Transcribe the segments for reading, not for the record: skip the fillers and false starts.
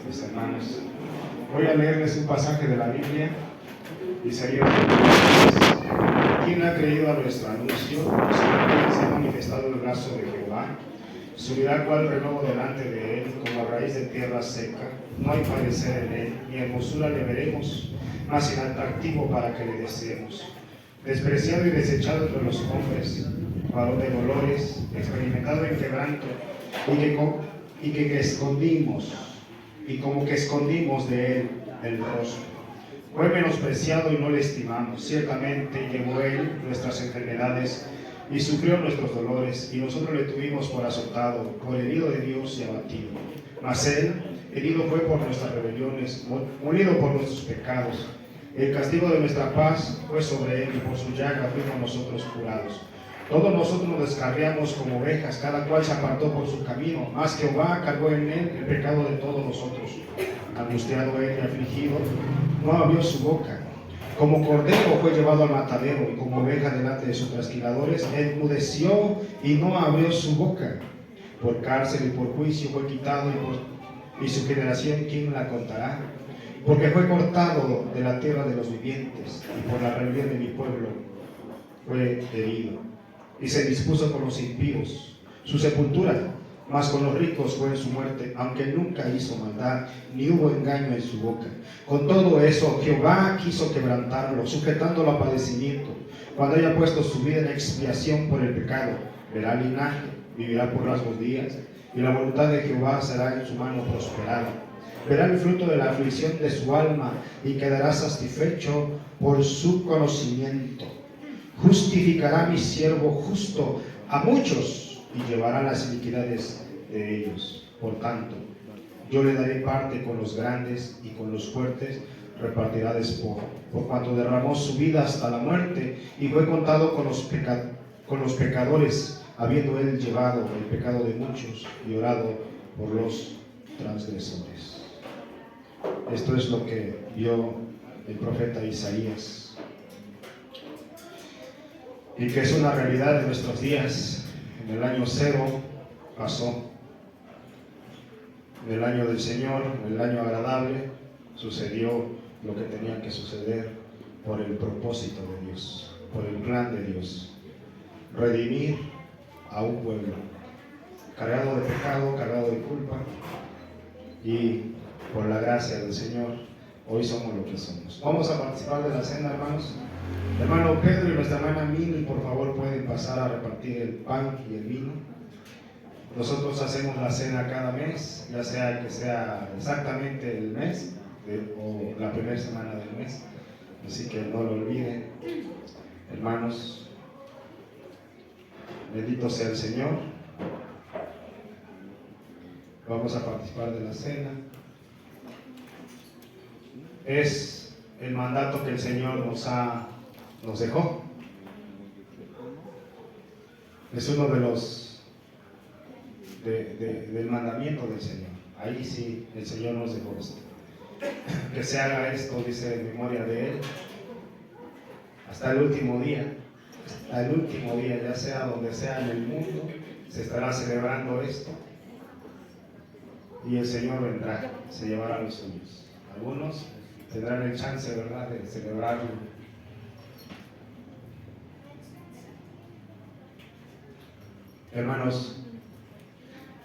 mis hermanos. Voy a leerles un pasaje de la Biblia. Isaías 23. ¿Quién ha creído a nuestro anuncio? Se ha manifestado el brazo de Jehová. Subirá cual renovo delante de él, como a raíz de tierra seca. No hay parecer en él, ni hermosura le veremos, mas inatractivo para que le deseemos. Despreciado y desechado entre los hombres, varón de dolores, experimentado en quebranto, y que escondimos, y como que escondimos de él el rostro. Fue menospreciado y no le estimamos. Ciertamente llevó él nuestras enfermedades y sufrió nuestros dolores, y nosotros le tuvimos por azotado, por herido de Dios y abatido. Mas él, herido fue por nuestras rebeliones, molido por nuestros pecados. El castigo de nuestra paz fue sobre él, y por su llaga fuimos nosotros curados. Todos nosotros nos descarriamos como ovejas, cada cual se apartó por su camino, mas Jehová cargó en él el pecado de todos nosotros. Angustiado él y afligido, no abrió su boca. Como cordero fue llevado al matadero, y como oveja delante de sus trasquiladores, enmudeció y no abrió su boca. Por cárcel y por juicio fue quitado, y su generación, ¿quién la contará? Porque fue cortado de la tierra de los vivientes, y por la rebelión de mi pueblo fue herido. Y se dispuso con los impíos su sepultura, mas con los ricos fue en su muerte, aunque nunca hizo maldad, ni hubo engaño en su boca. Con todo eso, Jehová quiso quebrantarlo, sujetándolo a padecimiento. Cuando haya puesto su vida en expiación por el pecado, verá linaje, vivirá por largos días, y la voluntad de Jehová será en su mano prosperada. Verá el fruto de la aflicción de su alma, y quedará satisfecho por su conocimiento. Justificará mi siervo justo a muchos, y llevará las iniquidades de ellos. Por tanto, yo le daré parte con los grandes, y con los fuertes repartirá despojo, por cuanto derramó su vida hasta la muerte, y fue contado con los pecadores, habiendo él llevado el pecado de muchos y orado por los transgresores. Esto es lo que vio el profeta Isaías, y que es una realidad de nuestros días. En el año 0 pasó, en el año del Señor, en el año agradable, sucedió lo que tenía que suceder por el propósito de Dios, por el plan de Dios: redimir a un pueblo cargado de pecado, cargado de culpa, y por la gracia del Señor hoy somos lo que somos. Vamos a participar de la cena, hermanos. Hermano Pedro y nuestra hermana Mini, por favor, pueden pasar a repartir el pan y el vino. Nosotros hacemos la cena cada mes, ya sea que sea exactamente el mes o la primera semana del mes, así que no lo olviden, hermanos. Bendito sea el Señor. Vamos a participar de la cena. Es el mandato que el Señor nos dejó. Es uno de los del mandamiento del Señor. Ahí sí el Señor nos dejó esto. Que se haga esto, dice, en memoria de Él, hasta el último día. Hasta el último día, ya sea donde sea en el mundo, se estará celebrando esto, y el Señor vendrá, se llevará a los suyos. Algunos tendrán el chance, ¿verdad?, de celebrarlo. Hermanos,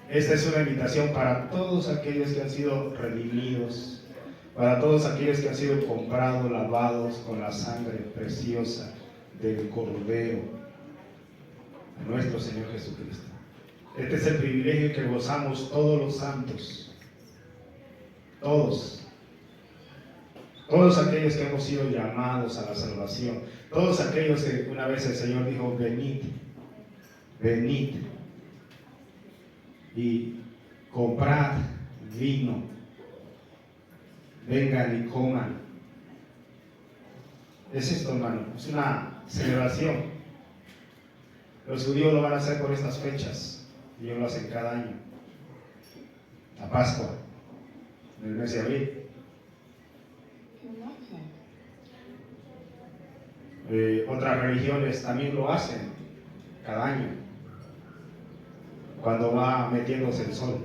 esta es una invitación para todos aquellos que han sido redimidos, para todos aquellos que han sido comprados, lavados con la sangre preciosa del Cordero, nuestro Señor Jesucristo. Este es el privilegio que gozamos todos los santos, todos aquellos que hemos sido llamados a la salvación, todos aquellos que una vez el Señor dijo: venid, venid y comprad vino, vengan y coman. Es esto, hermano, es una celebración. Los judíos lo van a hacer por estas fechas, y ellos lo hacen cada año. La Pascua, en el mes de abril. Otras religiones también lo hacen cada año, cuando va metiéndose el sol.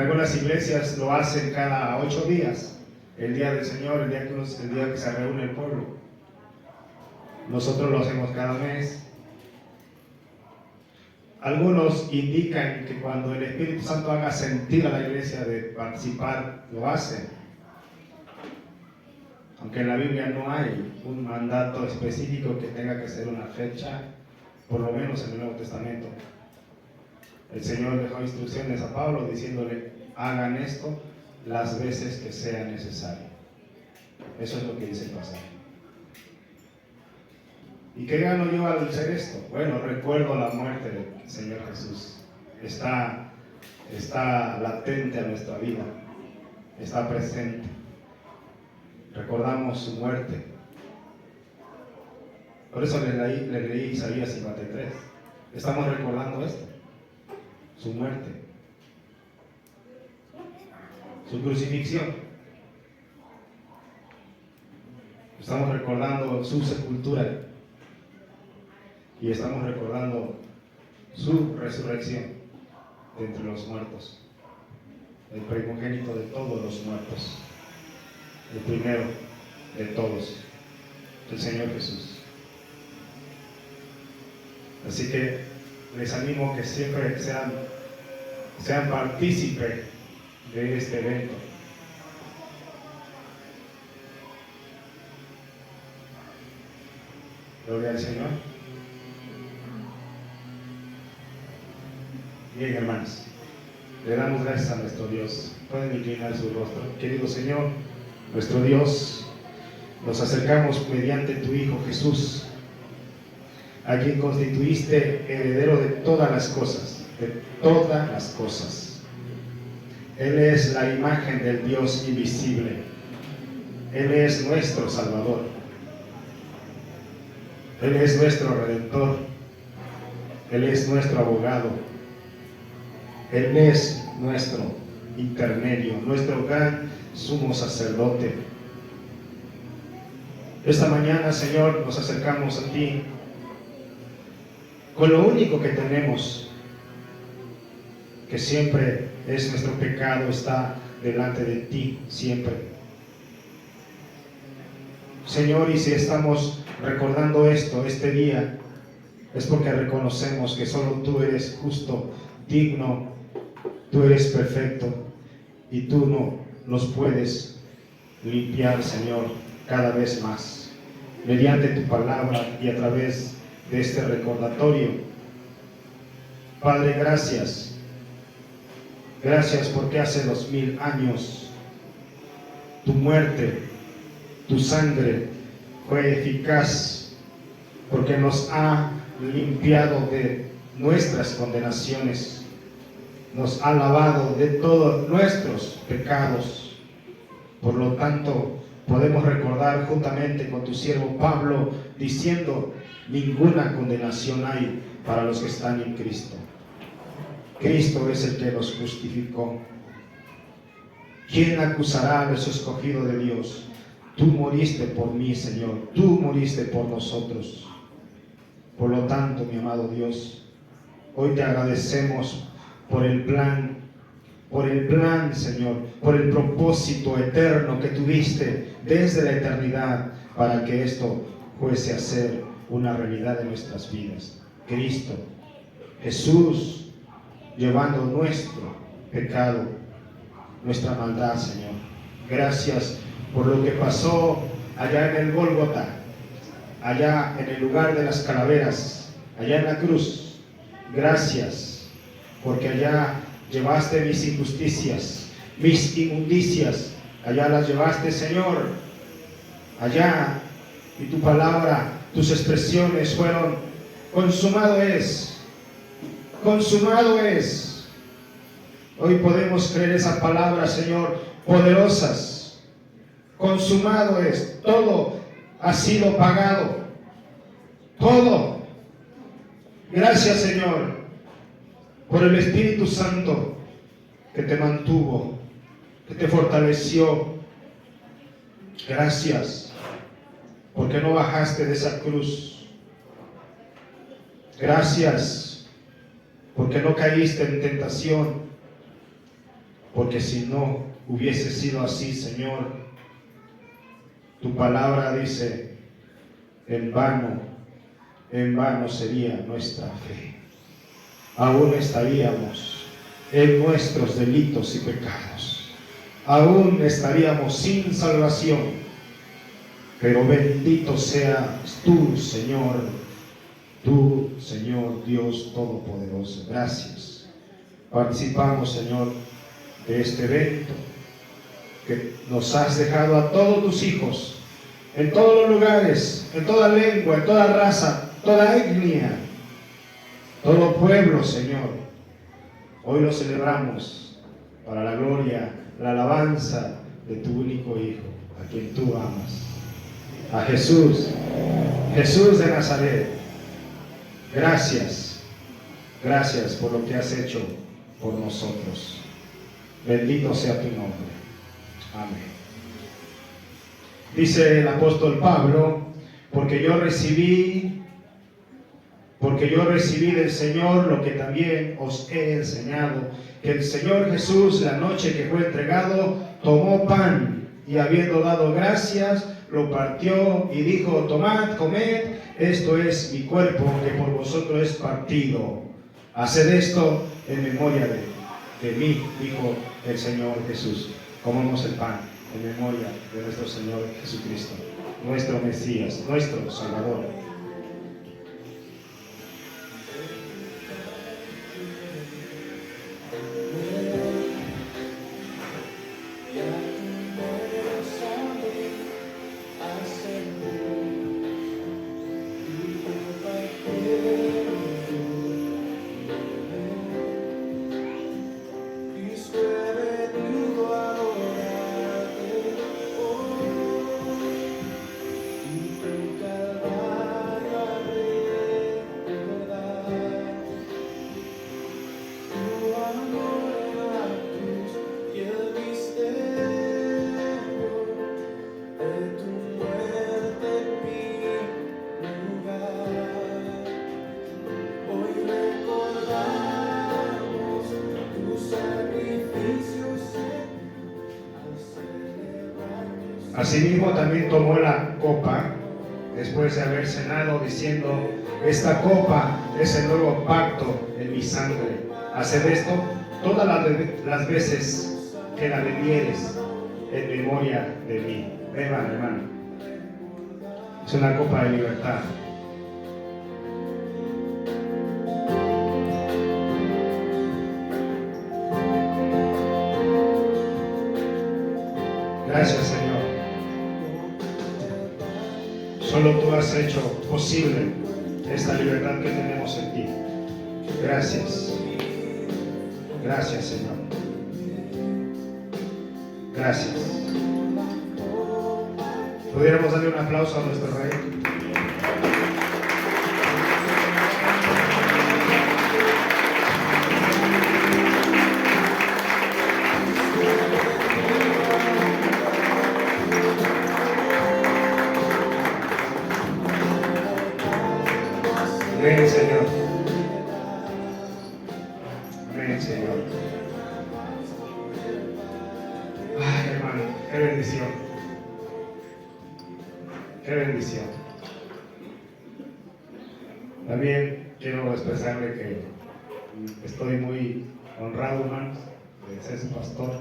algunas iglesias lo hacen cada 8 días, el día del Señor, el día que se reúne el pueblo. Nosotros lo hacemos cada mes. Algunos indican que cuando el Espíritu Santo haga sentir a la iglesia de participar, lo hacen. Aunque en la Biblia no hay un mandato específico que tenga que ser una fecha, por lo menos en el Nuevo Testamento. El Señor dejó instrucciones a Pablo diciéndole: hagan esto las veces que sea necesario. Eso es lo que dice el pasaje. ¿Y qué gano yo al hacer esto? Bueno, recuerdo la muerte del Señor Jesús. Está latente a nuestra vida, está presente. Recordamos su muerte. Por eso le leí Isaías 53. Estamos recordando esto, su muerte, su crucifixión. Estamos recordando su sepultura y estamos recordando su resurrección de entre los muertos, el primogénito de todos los muertos, el primero de todos, el Señor Jesús. Así que les animo que siempre sean partícipes de este evento. Gloria al Señor. Bien, hermanos, le damos gracias a nuestro Dios. Pueden inclinar su rostro. Querido Señor, nuestro Dios, nos acercamos mediante tu Hijo Jesús, a quien constituiste heredero de todas las cosas, de todas las cosas. Él es la imagen del Dios invisible. Él es nuestro Salvador. Él es nuestro Redentor. Él es nuestro abogado. Él es nuestro intermedio, nuestro gran sumo sacerdote. Esta mañana, Señor, nos acercamos a ti con lo único que tenemos, que siempre es nuestro pecado, está delante de ti, siempre. Señor, y si estamos recordando esto, este día, es porque reconocemos que solo tú eres justo, digno, tú eres perfecto, y tú no nos puedes limpiar, Señor, cada vez más, mediante tu palabra y a través de este recordatorio. Padre, gracias. Gracias porque hace 2000 años tu muerte, tu sangre fue eficaz, porque nos ha limpiado de nuestras condenaciones, nos ha lavado de todos nuestros pecados. Por lo tanto, podemos recordar juntamente con tu siervo Pablo diciendo: ninguna condenación hay para los que están en Cristo. Cristo es el que nos justificó. ¿Quién acusará a los escogidos de Dios? Tú moriste por mí, Señor. Tú moriste por nosotros. Por lo tanto, mi amado Dios, hoy te agradecemos por el plan, Señor, por el propósito eterno que tuviste desde la eternidad para que esto fuese a ser una realidad en nuestras vidas. Cristo, Jesús, llevando nuestro pecado, nuestra maldad, Señor. Gracias por lo que pasó allá en el Gólgota, allá en el lugar de las calaveras, allá en la cruz. Gracias porque allá llevaste mis injusticias, mis inmundicias, allá las llevaste, Señor. Allá, y tu palabra, tus expresiones fueron: consumado es, consumado es. Hoy podemos creer esa palabra, Señor, poderosas. Consumado es, todo ha sido pagado, todo. Gracias, Señor, por el Espíritu Santo que te mantuvo, que te fortaleció. Gracias porque no bajaste de esa cruz. Gracias porque no caíste en tentación. porque si no hubiese sido así, Señor, tu palabra dice, en vano sería nuestra fe. Aún estaríamos en nuestros delitos y pecados. Aún estaríamos sin salvación. Pero bendito seas tú, Señor Dios Todopoderoso. Gracias. Participamos, Señor, de este evento que nos has dejado a todos tus hijos, en todos los lugares, en toda lengua, en toda raza, toda etnia, todo pueblo, Señor. Hoy lo celebramos para la gloria, la alabanza de tu único Hijo, a quien tú amas, a Jesús de Nazaret. Gracias por lo que has hecho por nosotros. Bendito sea tu nombre. Amén. Dice el apóstol Pablo, porque yo recibí del Señor lo que también os he enseñado, que el Señor Jesús, la noche que fue entregado, tomó pan y habiendo dado gracias, lo partió y dijo, tomad, comed, esto es mi cuerpo que por vosotros es partido. Haced esto en memoria de mí, dijo el Señor Jesús. Comamos el pan en memoria de nuestro Señor Jesucristo, nuestro Mesías, nuestro Salvador. Asimismo también tomó la copa después de haber cenado, diciendo, esta copa es el nuevo pacto en mi sangre. Haced esto todas las veces que la bebieres en memoria de mí. Beban, hermano. Es una copa de libertad. Gracias, Señor. Solo tú has hecho posible esta libertad que tenemos en ti. Gracias. Gracias, Señor. Gracias. ¿Pudiéramos darle un aplauso a nuestro Rey? Amén, Señor. Amén, Señor. Ay, hermano, qué bendición. Qué bendición. También quiero expresarle que estoy muy honrado, hermanos, de ser su pastor.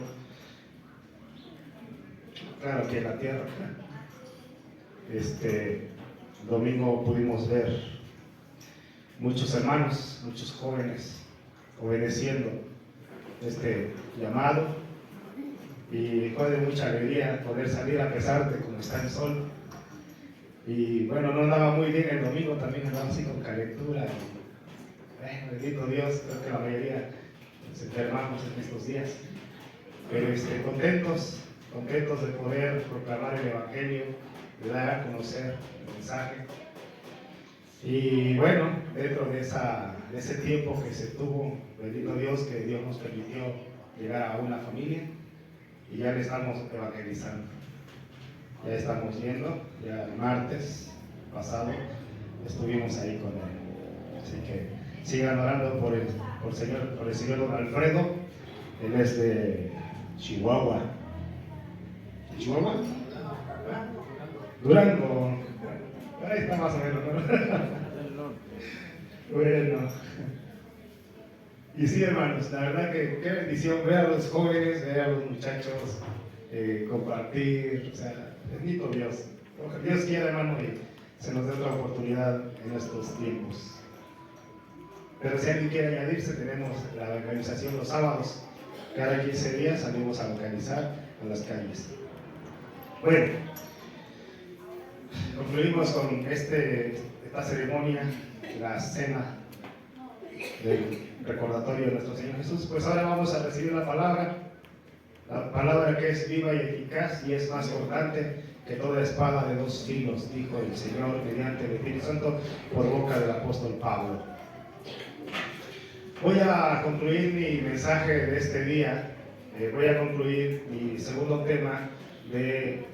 Claro, aquí en la tierra. Domingo pudimos ver muchos hermanos, muchos jóvenes obedeciendo este llamado, y fue de mucha alegría poder salir a pesar de cómo está el sol. Y bueno, no andaba muy bien el domingo, también andaba así con calentura. Y, bendito Dios, creo que la mayoría nos enfermamos en estos días. Pero contentos de poder proclamar el Evangelio, de dar a conocer el mensaje. Y bueno, dentro de ese tiempo que se tuvo, bendito Dios, que Dios nos permitió llegar a una familia, y ya le estamos evangelizando. Ya estamos yendo, ya el martes pasado estuvimos ahí con él. Así que sigan orando por el señor don Alfredo. Él es de Chihuahua. ¿Chihuahua? Durango. Ahí está más o menos, ¿no? Bueno. Y sí, hermanos, la verdad que qué bendición ver a los jóvenes, ver a los muchachos, compartir, o sea, bendito Dios. Dios quiera, hermano, y se nos dé otra oportunidad en estos tiempos. Pero si alguien quiere añadirse, tenemos la evangelización los sábados. Cada 15 días salimos a evangelizar en las calles. Bueno, concluimos con esta ceremonia, la cena del recordatorio de nuestro Señor Jesús. Pues ahora vamos a recibir la palabra que es viva y eficaz y es más cortante que toda espada de dos filos, dijo el Señor mediante el Espíritu Santo por boca del apóstol Pablo. Voy a concluir mi mensaje de este día, voy a concluir mi segundo tema del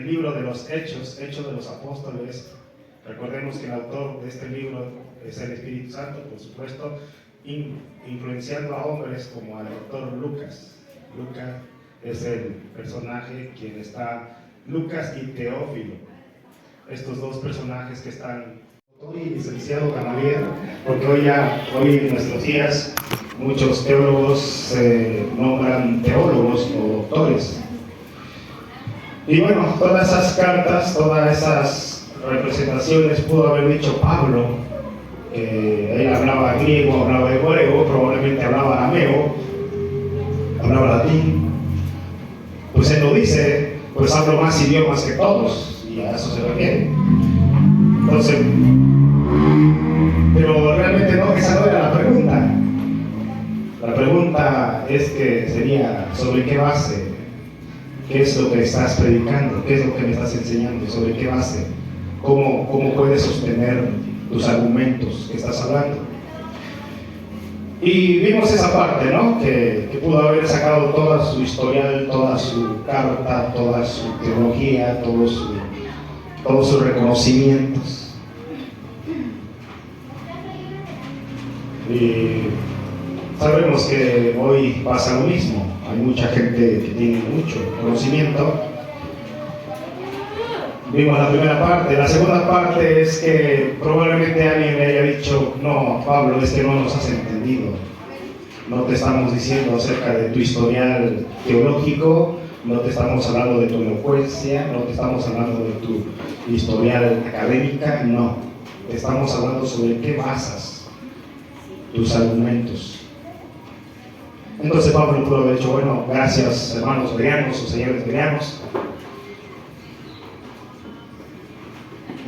libro de los Hechos de los Apóstoles. Recordemos que el autor de este libro es el Espíritu Santo, por supuesto, influenciando a hombres como al doctor Lucas. Lucas es el personaje quien está, Lucas y Teófilo, estos dos personajes que están. Hoy licenciado Gamaliel, porque hoy en nuestros días muchos teólogos se nombran teólogos o doctores. Y bueno, todas esas cartas, todas esas representaciones pudo haber dicho Pablo, que él hablaba griego, hablaba hebreo, probablemente hablaba arameo, hablaba latín. Pues él lo dice, pues hablo más idiomas que todos, y a eso se refiere. Entonces, pero realmente no, esa no era la pregunta. La pregunta sería, ¿sobre qué base? ¿Qué es lo que estás predicando? ¿Qué es lo que me estás enseñando? ¿Sobre qué base? ¿Cómo puedes sostener tus argumentos que estás hablando? Y vimos esa parte, ¿no? Que pudo haber sacado toda su historial, toda su carta, toda su teología, todos sus reconocimientos. Y sabemos que hoy pasa lo mismo. Hay mucha gente que tiene mucho conocimiento. Vimos la primera parte. La segunda parte es que probablemente alguien le haya dicho: no, Pablo, es que no nos has entendido. No te estamos diciendo acerca de tu historial teológico, no te estamos hablando de tu elocuencia, no te estamos hablando de tu historial académica, no. Te estamos hablando sobre qué basas tus argumentos. Entonces Pablo pudo haber dicho: bueno, gracias hermanos bereanos o señores bereanos.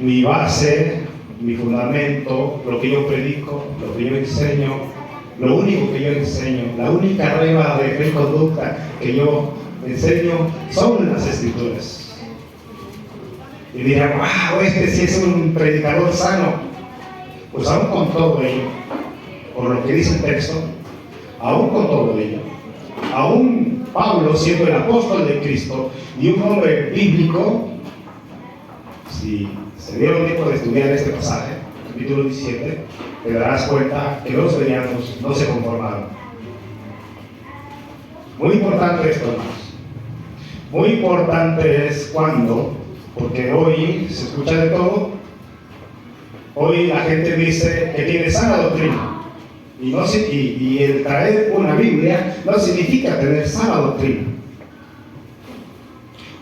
Mi base, mi fundamento, lo que yo predico, lo que yo enseño, lo único que yo enseño, la única regla de fe y conducta que yo enseño son las Escrituras. Y dirán: wow, este sí es un predicador sano. Pues aún con todo ello, por lo que dice el texto, aún con todo ello, aún Pablo siendo el apóstol de Cristo y un hombre bíblico, si se dieron tiempo de estudiar este pasaje, capítulo 17, te darás cuenta que los bereanos no se conformaron. Muy importante esto, hermanos. Muy importante es cuando, porque hoy se escucha de todo, hoy la gente dice que tiene sana doctrina. Y el traer una Biblia no significa tener sana doctrina.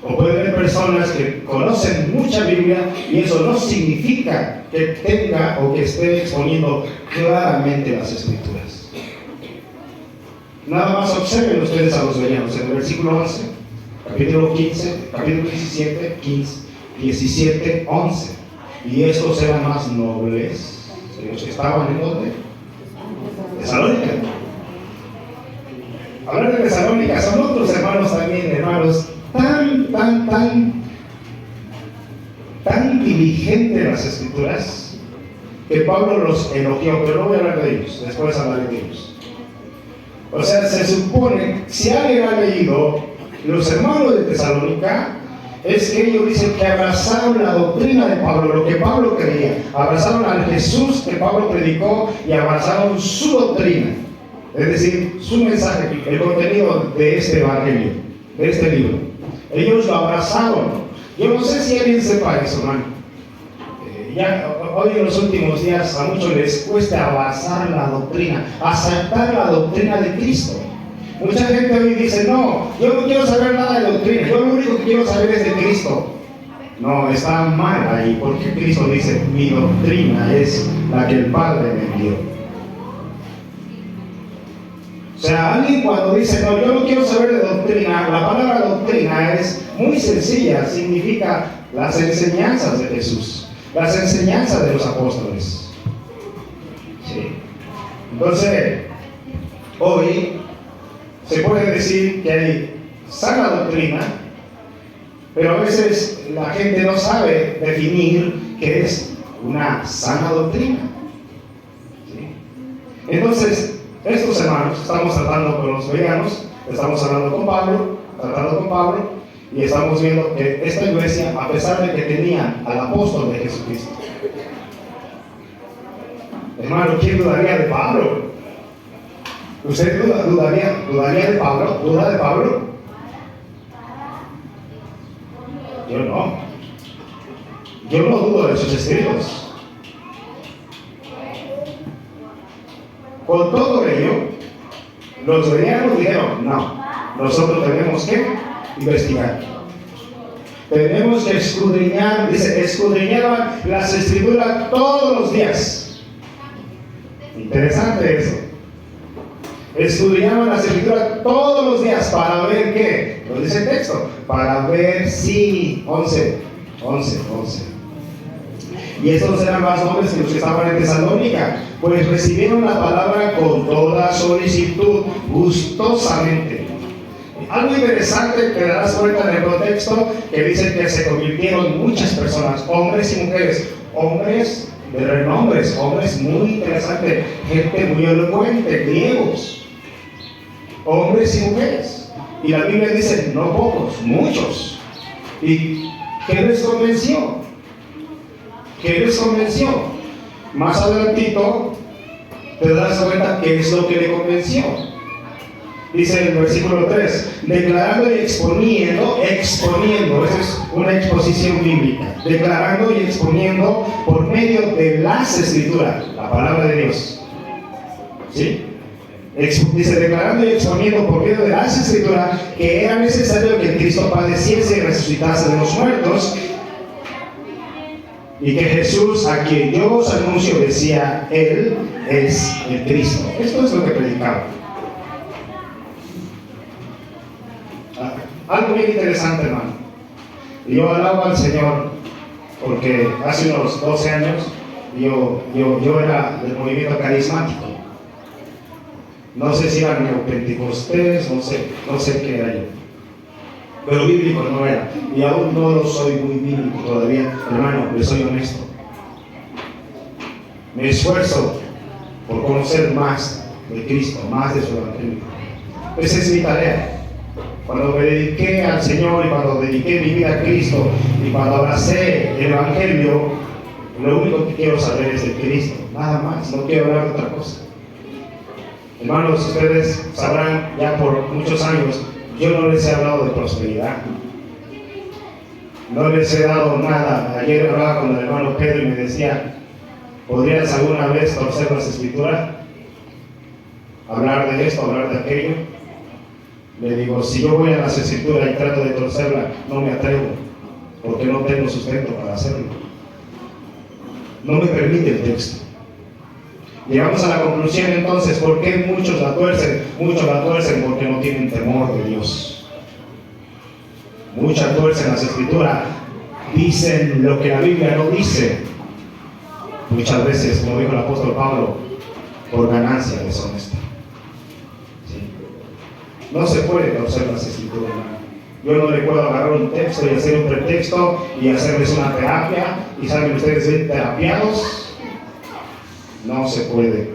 O puede haber personas que conocen mucha Biblia y eso no significa que tenga o que esté exponiendo claramente las Escrituras. Nada más observen ustedes a los bereanos en el versículo 11, capítulo 15, capítulo 17, 15, 17, 11. Y estos eran más nobles que los que estaban en donde Tesalónica. Hablar de Tesalónica son otros hermanos también, hermanos tan diligentes en las Escrituras que Pablo los elogió, pero no voy a hablar de ellos, después hablaré de ellos. O sea, se supone, si alguien ha leído los hermanos de Tesalónica, es que ellos dicen que abrazaron la doctrina de Pablo, lo que Pablo creía, abrazaron al Jesús que Pablo predicó y abrazaron su doctrina. Es decir, su mensaje, el contenido de este evangelio, de este libro. Ellos lo abrazaron. Yo no sé si alguien sepa eso, hermano. Ya hoy en los últimos días a muchos les cuesta abrazar la doctrina, aceptar la doctrina de Cristo. Mucha gente hoy dice, no, yo no quiero saber nada de doctrina, yo lo único que quiero saber es de Cristo. No, está mal ahí, porque Cristo dice, mi doctrina es la que el Padre me envió. O sea, alguien cuando dice, no, yo no quiero saber de doctrina, la palabra doctrina es muy sencilla, significa las enseñanzas de Jesús, las enseñanzas de los apóstoles. Sí. Entonces, hoy se puede decir que hay sana doctrina, pero a veces la gente no sabe definir qué es una sana doctrina. ¿Sí? Entonces, estos hermanos, estamos tratando con los bereanos, estamos tratando con Pablo, y estamos viendo que esta iglesia, a pesar de que tenía al apóstol de Jesucristo, hermano, ¿quién dudaría de Pablo? ¿Usted dudaría de Pablo? ¿Duda de Pablo? Yo no. Yo no dudo de sus escritos. Con todo ello, los bereanos dijeron, no, nosotros tenemos que investigar. Tenemos que escudriñar, dice, escudriñaban las escrituras todos los días. Interesante eso. Escudriñaban las escrituras todos los días para ver qué, lo dice el texto, para ver si, 11. Y estos eran más hombres que los que estaban en Tesalónica, pues recibieron la palabra con toda solicitud, gustosamente. Algo interesante que te darás cuenta en el contexto, que dice que se convirtieron muchas personas, hombres y mujeres, hombres de renombres, hombres muy interesantes, gente muy elocuente, griegos, hombres y mujeres. Y la Biblia dice, no pocos, muchos. ¿Y qué les convenció? ¿Qué les convenció? Más adelantito te das cuenta qué es lo que le convenció. Dice en el versículo 3, declarando y exponiendo, esa es una exposición bíblica, declarando y exponiendo por medio de las escrituras, la palabra de Dios. ¿Sí? Dice, declarando y exponiendo por medio de las escrituras que era necesario que Cristo padeciese y resucitase de los muertos, y que Jesús, a quien yo os anuncio, decía, Él es el Cristo. Esto es lo que predicaba. Algo bien interesante, hermano. Yo alabo al Señor porque hace unos 12 años yo era del movimiento carismático. No sé si era neopentecostés, no sé qué era yo. Pero bíblico no era. Y aún no lo soy muy bíblico todavía, hermano, le soy honesto. Me esfuerzo por conocer más de Cristo, más de su evangelio. Esa es mi tarea. Cuando me dediqué al Señor y cuando dediqué mi vida a Cristo y cuando abracé el evangelio, lo único que quiero saber es de Cristo, nada más, no quiero hablar de otra cosa. Hermanos, ustedes sabrán ya por muchos años, yo no les he hablado de prosperidad, no les he dado nada. Ayer hablaba con el hermano Pedro y me decía, ¿podrías alguna vez torcer las escrituras? Hablar de esto, hablar de aquello. Le digo, si yo voy a las escrituras y trato de torcerla, no me atrevo, porque no tengo sustento para hacerlo. No me permite el texto. Llegamos a la conclusión entonces, ¿por qué muchos la tuercen? Muchos la tuercen porque no tienen temor de Dios. Muchos tuercen las escrituras, dicen lo que la Biblia no dice. Muchas veces, como dijo el apóstol Pablo, por ganancia deshonesta. No se puede torcer las escrituras. Yo no le puedo agarrar un texto y hacer un pretexto y hacerles una terapia y saben ustedes bien terapiados. No se puede.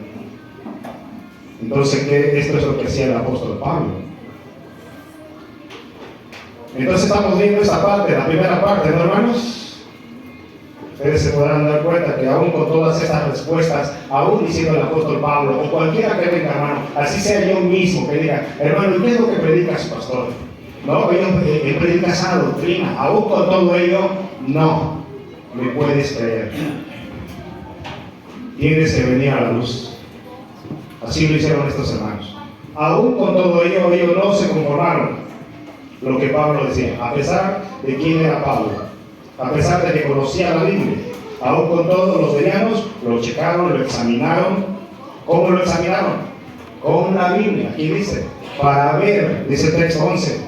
Entonces, esto es lo que hacía el apóstol Pablo. Entonces estamos viendo esta parte, la primera parte, ¿no, hermanos? Ustedes se podrán dar cuenta que aún con todas estas respuestas, aún diciendo el apóstol Pablo, o cualquiera que venga, hermano, así sea yo mismo, que diga, hermano, ¿qué es lo que predicas, pastor? No, él predica esa doctrina, aún con todo ello, no me puedes creer. Tienes que venir a la luz. Así lo hicieron estos hermanos. Aún con todo ello, ellos no se conformaron. Lo que Pablo decía, a pesar de quién era Pablo, a pesar de que conocía la Biblia, aún con todos los bereanos, lo checaron, lo examinaron. ¿Cómo lo examinaron? Con la Biblia. Aquí dice, para ver, dice el texto 11.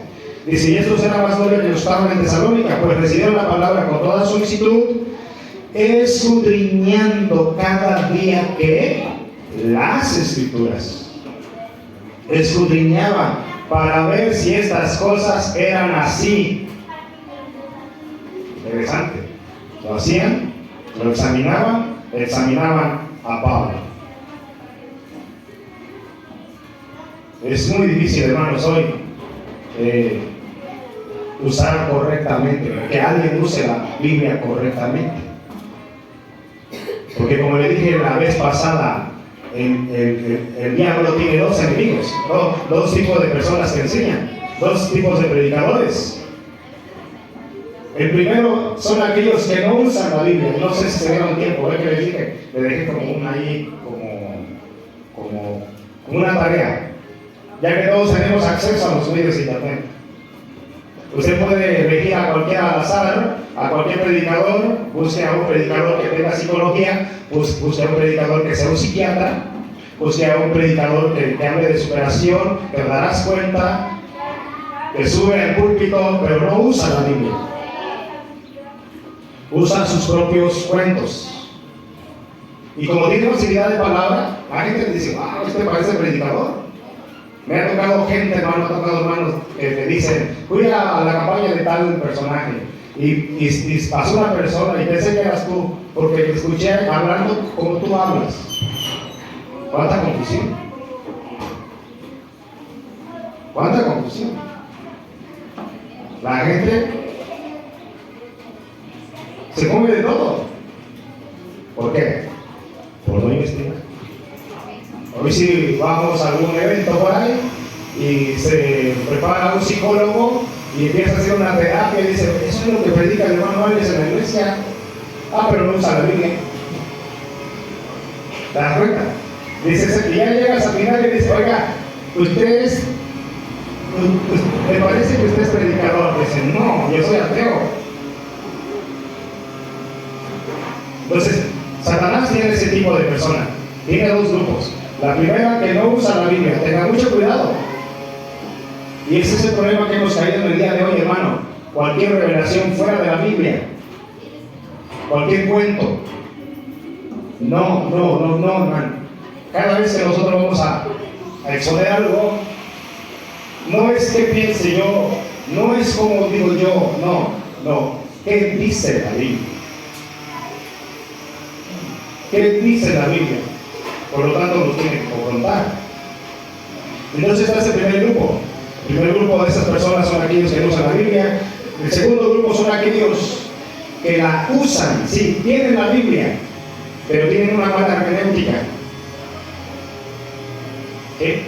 Dice, y estos eran más nobles que los estaban en Tesalónica, pues recibieron la palabra con toda solicitud, escudriñando cada día que las Escrituras. Escudriñaban para ver si estas cosas eran así. Interesante. Lo hacían, lo examinaban a Pablo. Es muy difícil, hermanos, hoy usar correctamente, que alguien use la Biblia correctamente. Porque como le dije la vez pasada, el diablo tiene dos enemigos, dos tipos de personas que enseñan, dos tipos de predicadores. El primero son aquellos que no usan la Biblia. No sé si se dieron tiempo, que les dije, le dejé como una ahí, como una tarea, ya que todos tenemos acceso a los medios de internet. Usted puede elegir a cualquiera al azar, a cualquier predicador, busque a un predicador que tenga psicología, busque a un predicador que sea un psiquiatra, busque a un predicador que hable de superación, te darás cuenta que sube al púlpito, pero no usa la Biblia. Usa sus propios cuentos. Y como tiene facilidad de palabra, la gente le dice, wow, este parece predicador. Me ha tocado gente, hermano, hermanos que me dicen, fui a la campaña de tal personaje y pasó una persona y pensé que eras tú, porque te escuché hablando como tú hablas. ¿Cuánta confusión? ¿Cuánta confusión? La gente se come de todo. ¿Por qué? Por no investigar. Hoy si vamos a algún evento por ahí y se prepara un psicólogo y empieza a hacer una terapia y dice, eso es lo que predica el hermano Álvarez en la iglesia. Pero no usa la Biblia. ¿Te das cuenta? Dice, y ya llegas al final y dice, oiga, me parece que usted es predicador. Dice, no, yo soy ateo. Entonces, Satanás tiene ese tipo de persona. Tiene dos grupos. La primera, que no usa la Biblia. Tenga mucho cuidado. Y ese es el problema que hemos caído en el día de hoy, hermano. Cualquier revelación fuera de la Biblia, cualquier cuento. No, hermano. Cada vez que nosotros vamos a exponer algo, no es que piense yo, no es como digo yo, no. ¿Qué dice la Biblia? ¿Qué dice la Biblia? Por lo tanto, nos tiene que confrontar. Entonces está ese primer grupo. El primer grupo de esas personas son aquellos que no usan la Biblia. El segundo grupo son aquellos que la usan. Sí, tienen la Biblia, pero tienen una mala hermenéutica. ¿Qué?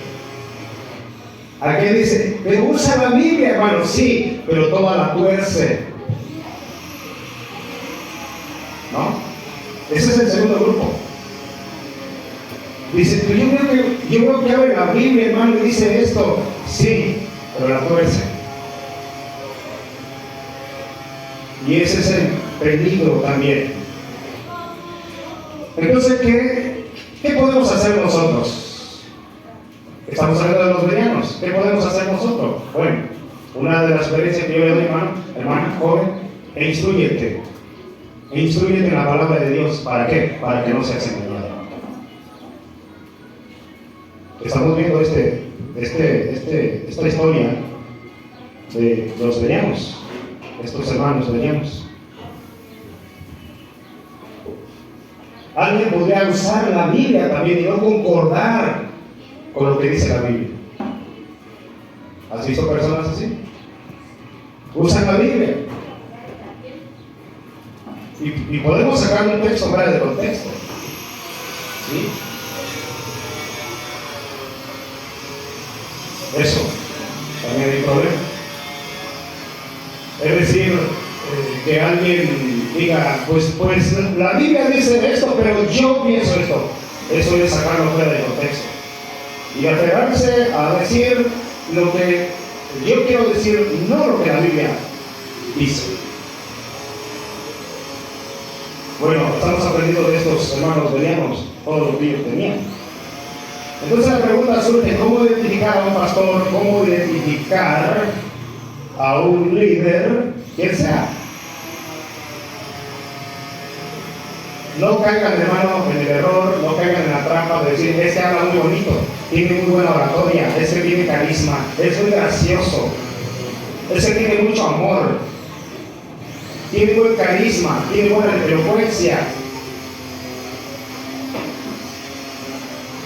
Aquel dice, pero usa la Biblia, hermano. Sí, pero toda la tuerce. ¿No? Ese es el segundo grupo. Dice, pero yo veo que abre la Biblia, hermano, y dice esto. Sí, pero la tuerce. Y ese es el peligro también. Entonces, ¿qué podemos hacer nosotros? Estamos hablando de los bereanos. ¿Qué podemos hacer nosotros? Bueno, una de las sugerencias que yo le doy, hermano joven, instrúyete en la palabra de Dios. ¿Para qué? Para que no seas engañado. Estamos viendo esta historia de los bereanos, estos hermanos bereanos. Alguien podría usar la Biblia también y no concordar con lo que dice la Biblia. ¿Has visto personas así? Usan la Biblia, Y podemos sacar un texto fuera de contexto. ¿Sí? Eso también hay problema. Es decir, que alguien diga, pues la Biblia dice esto, pero yo pienso esto. Eso es sacarlo fuera de contexto. Y aferrarse a decir lo que yo quiero decir, no lo que la Biblia dice. Bueno, estamos aprendiendo de estos hermanos bereanos todo lo que ellos tenían. Entonces la pregunta surge: ¿cómo identificar a un pastor? ¿Cómo identificar a un líder, quien sea? No caigan, hermano, en el error, no caigan en la trampa de decir: este habla muy bonito, tiene muy buena oratoria, este tiene carisma, es muy gracioso, este tiene mucho amor, tiene buen carisma, tiene buena elocuencia.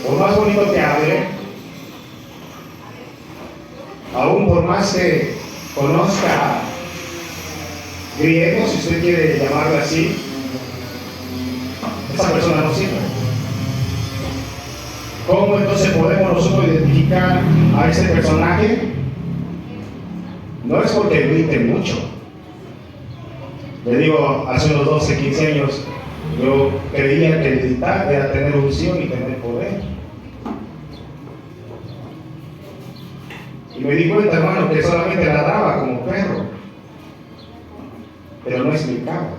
Por más bonito que hable, aún por más que conozca griego, si usted quiere llamarlo así, esa persona no sirve. ¿Cómo entonces podemos nosotros identificar a ese personaje? No es porque grite mucho. Le digo, hace unos 12, 15 años, yo creía que gritar era tener unción y tener poder. Y me di cuenta, hermano, que solamente ladraba como perro, pero no explicaba.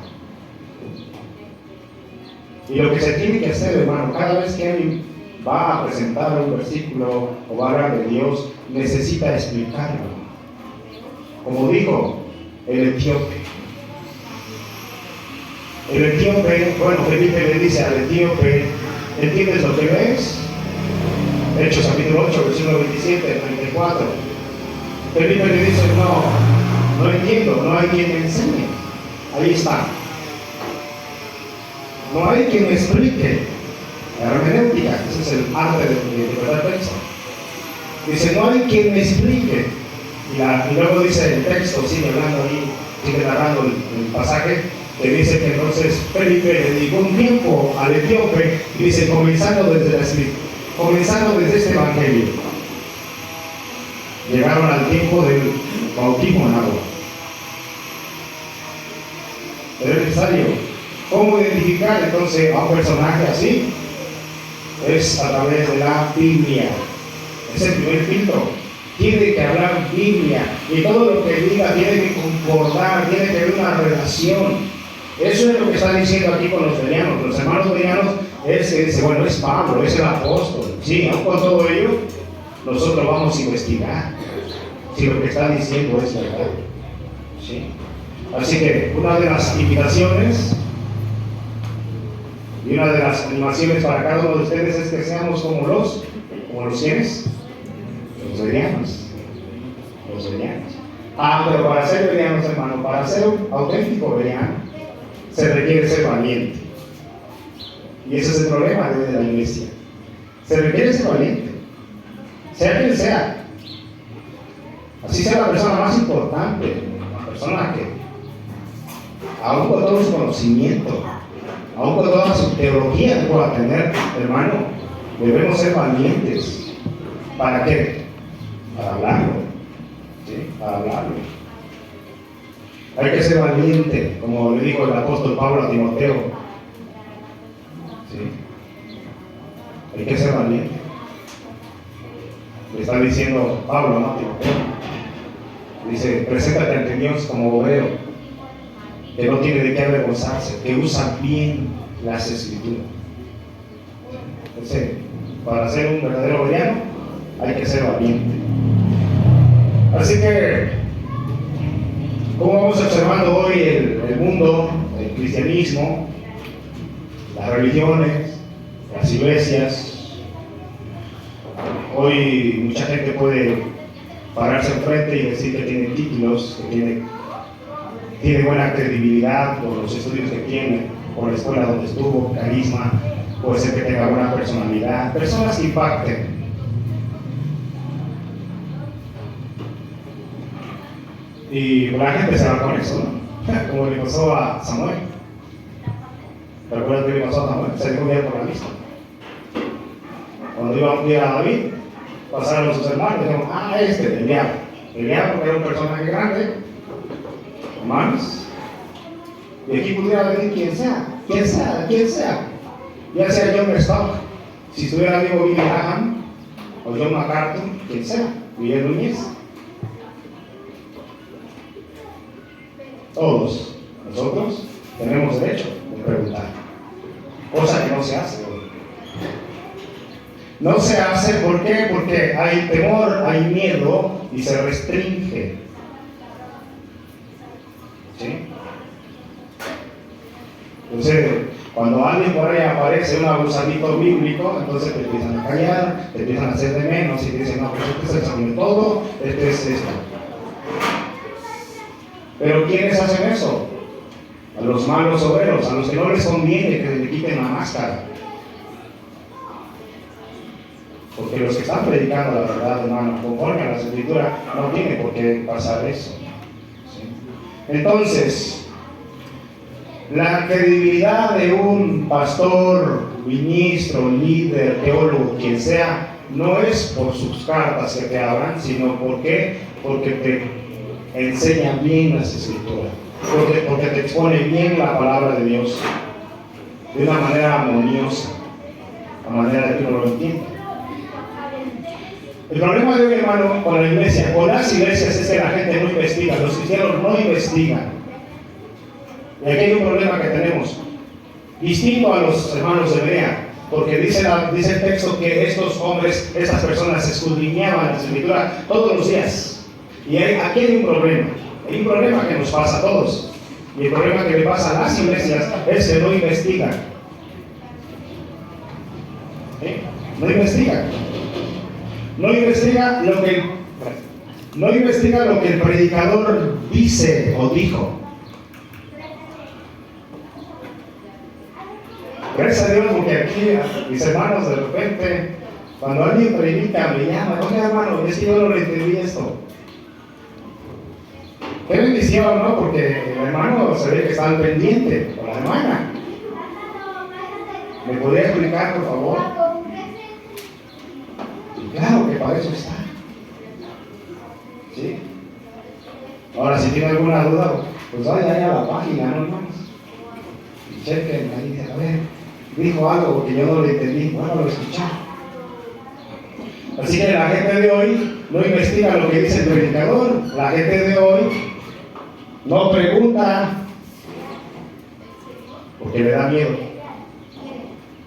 Y lo que se tiene que hacer, hermano, cada vez que alguien va a presentar un versículo o va a hablar de Dios, necesita explicarlo. Como dijo el etíope. El etíope, bueno, Felipe le dice al etíope: ¿entiendes lo que ves? Hechos capítulo 8, versículo 27, 34. Felipe le dice: no entiendo, no hay quien me enseñe. Ahí está. No hay quien me explique. La hermenéutica, ese es el arte de interpretar texto. Dice: no hay quien me explique. Y luego dice el texto, sigue hablando ahí, sigue narrando el pasaje, que dice que entonces Felipe le dedicó un tiempo al etíope, y dice, comenzando desde este evangelio, llegaron al tiempo del bautismo en agua. Pero es necesario. ¿Cómo identificar entonces a un personaje así? Es a través de la Biblia. Es el primer filtro. Tiene que hablar Biblia, y todo lo que diga tiene que concordar, tiene que haber una relación. Eso es lo que está diciendo aquí con los bereanos. Los hermanos bereanos es que dice, bueno, es Pablo, es el apóstol. Sí, aún con todo ello, nosotros vamos a investigar si lo que está diciendo es verdad. ¿Sí? Así que una de las invitaciones y una de las animaciones para cada uno de ustedes es que seamos como los ¿quiénes? Los bereanos. Los bereanos. Pero para ser bereanos, hermano, para ser un auténtico bereano, se requiere ser valiente. Y ese es el problema de la iglesia. Se requiere ser valiente. Sea quien sea. Así sea la persona más importante, la persona que, aún con todo su conocimiento, aún con toda su teología que pueda tener, hermano, debemos ser valientes. ¿Para qué? Para hablarlo. ¿Sí? Para hablarlo. Hay que ser valiente, como le dijo el apóstol Pablo a Timoteo. ¿Sí? Hay que ser valiente. Le está diciendo Pablo, ¿no? Timoteo. Dice, preséntate ante Dios como obrero, que no tiene de qué avergonzarse, que usa bien las escrituras. Entonces, para ser un verdadero bereano, hay que ser valiente. Así que, como vamos observando hoy el mundo, el cristianismo, las religiones, las iglesias, hoy mucha gente puede pararse enfrente y decir que tiene títulos, que tiene buena credibilidad por los estudios que tiene, por la escuela donde estuvo, carisma, puede ser que tenga buena personalidad, personas que impacten. Y la gente se va con eso, ¿no? Como le pasó a Samuel. ¿Te acuerdas que le pasó a Samuel? Se dejó guiar por la vista. Cuando iba a guiar a David, pasaron sus hermanos y dijeron, Eliab. Eliab porque era un personaje grande, hermanos. Y aquí pudiera venir quien sea. Ya sea John Stock, si estuviera vivo Billy Graham, o John MacArthur, quien sea, Miguel Núñez. Todos nosotros tenemos derecho de preguntar, cosa que no se hace hoy. No se hace, ¿por qué? Porque hay temor, hay miedo y se restringe. ¿Sí? Entonces, cuando alguien por ahí aparece un abusadito bíblico, entonces te empiezan a callar, te empiezan a hacer de menos y te dicen, no, pues este es el Señor todo, este es esto. Pero ¿quiénes hacen eso? A los malos obreros, a los que no les conviene que le quiten la máscara. Porque los que están predicando la verdad, hermano, conforme a la Escritura, no tiene por qué pasar eso. ¿Sí? Entonces, la credibilidad de un pastor, ministro, líder, teólogo, quien sea, no es por sus cartas que te hablan, sino porque te enseña bien las Escrituras, porque te expone bien la palabra de Dios de una manera armoniosa, a manera de que uno lo entienda. El problema de hoy, hermano, con la iglesia, con las iglesias, es que la gente no investiga, los cristianos no investigan. Y aquí hay un problema que tenemos, distinto a los hermanos de Berea, porque dice el texto que estos hombres, estas personas escudriñaban la Escritura todos los días. Y aquí hay un problema que nos pasa a todos. Y el problema que le pasa a las iglesias es que no investigan. ¿Sí? No investigan. No investiga lo que el predicador dice o dijo. Gracias a Dios, porque aquí, mis hermanos, de repente, cuando alguien predica, me llama, oye hermano, es que yo no le entendí esto. Qué bendición, ¿no? Porque el hermano se ve que está al pendiente, o la hermana. ¿Me podría explicar, por favor? Claro que para eso está. ¿Sí? Ahora, si tiene alguna duda, pues vaya ahí a la página, ¿no, hermanos? Y chequen ahí, dice, a ver, dijo algo que yo no le entendí, bueno, lo escucharon. Así que la gente de hoy no investiga lo que dice el predicador, la gente de hoy no pregunta porque le da miedo,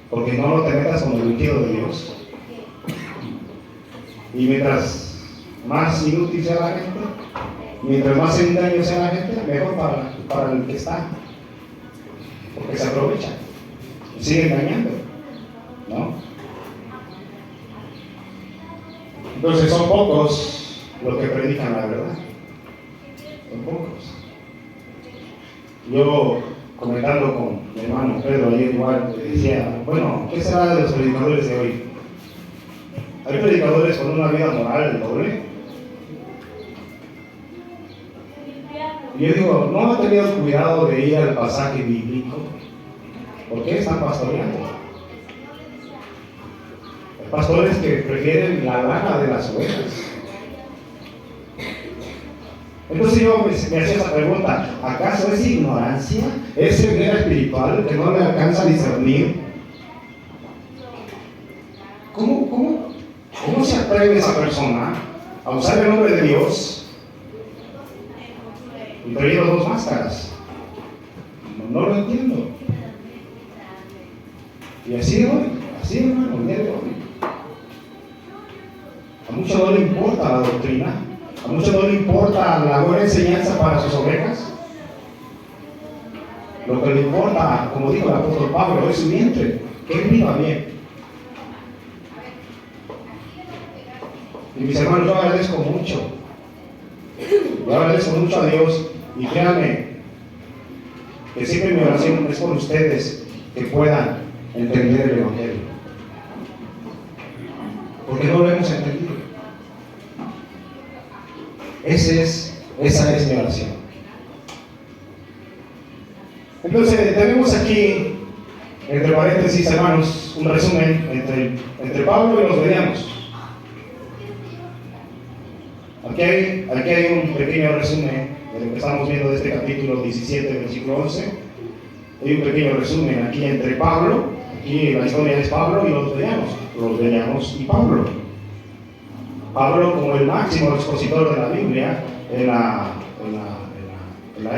porque no te metas con el ungido de Dios. Y mientras más inútil sea la gente, mientras más engaño sea la gente, mejor para el que está. Porque se aprovecha y sigue engañando, ¿no? Entonces son pocos los que predican la verdad. Son pocos. Yo, comentando con mi hermano Pedro ayer igual, le decía, bueno, ¿qué será de los predicadores de hoy? Hay predicadores con una vida moral doble. Y yo digo, ¿no han tenido cuidado de ir al pasaje bíblico? ¿Por qué están pastoreando? Hay pastores que prefieren la lana de las ovejas. Entonces yo me hacía esa pregunta, ¿acaso es ignorancia? ¿Es ceguera espiritual que no le alcanza a discernir? ¿Cómo se atreve esa persona a usar el nombre de Dios y traer dos máscaras? No lo entiendo. Y así hermano, el día de hoy. A muchos no le importa la doctrina, a muchos no le importa la buena enseñanza para sus ovejas. Lo que le importa, como dijo el apóstol Pablo, es su vientre, que él viva bien. Y mis hermanos, yo agradezco mucho a Dios, y créanme que siempre mi oración es por ustedes, que puedan entender el Evangelio, porque no lo hemos entendido. Esa es mi oración. Entonces tenemos aquí Entre paréntesis, hermanos, un resumen entre Pablo y los bereanos. Aquí hay un pequeño resumen de lo que estamos viendo de este capítulo 17, versículo 11. Hay un pequeño resumen aquí entre Pablo, aquí la historia es Pablo y los bereanos y Pablo. Pablo como el máximo expositor de la Biblia en la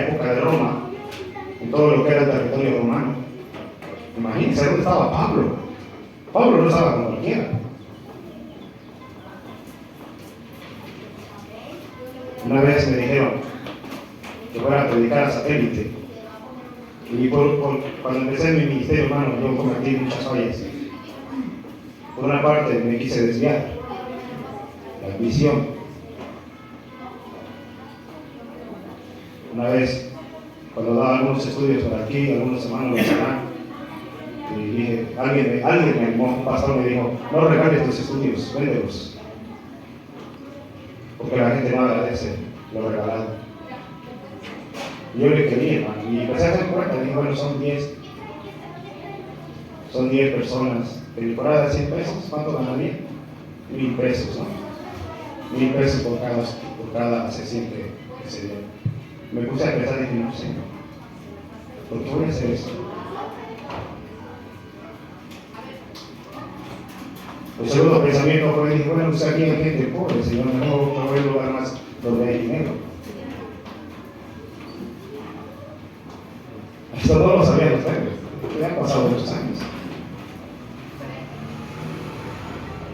época de Roma, en todo lo que era el territorio romano. Imagínense dónde estaba Pablo. Pablo no estaba con cualquiera. Una vez me dijeron que fuera a predicar a satélite. Y cuando empecé mi ministerio, hermano, yo cometí muchas fallas. Por una parte, me quise desviar. La ambición. Una vez, cuando daba algunos estudios por aquí, algunos hermanos lo sabrán, y dije, alguien me animó, un pastor me dijo, no regales tus estudios, véndelos. Porque la gente no agradece lo regalado. Y yo le quería, hermano, y empecé a hacer cuenta, dije, bueno, son 10 personas, que por ahora de 100 pesos, ¿cuánto ganaría? 1,000 pesos, ¿no? 1,000 pesos por cada sesión que se dio. Me puse a pensar y dije, no, Señor, ¿por qué voy a hacer eso? El segundo pensamiento fue, dije, bueno, pues aquí hay gente pobre, Señor, mejor no voy a lugar más donde hay dinero. Esto no lo sabían ustedes, ya han pasado muchos años.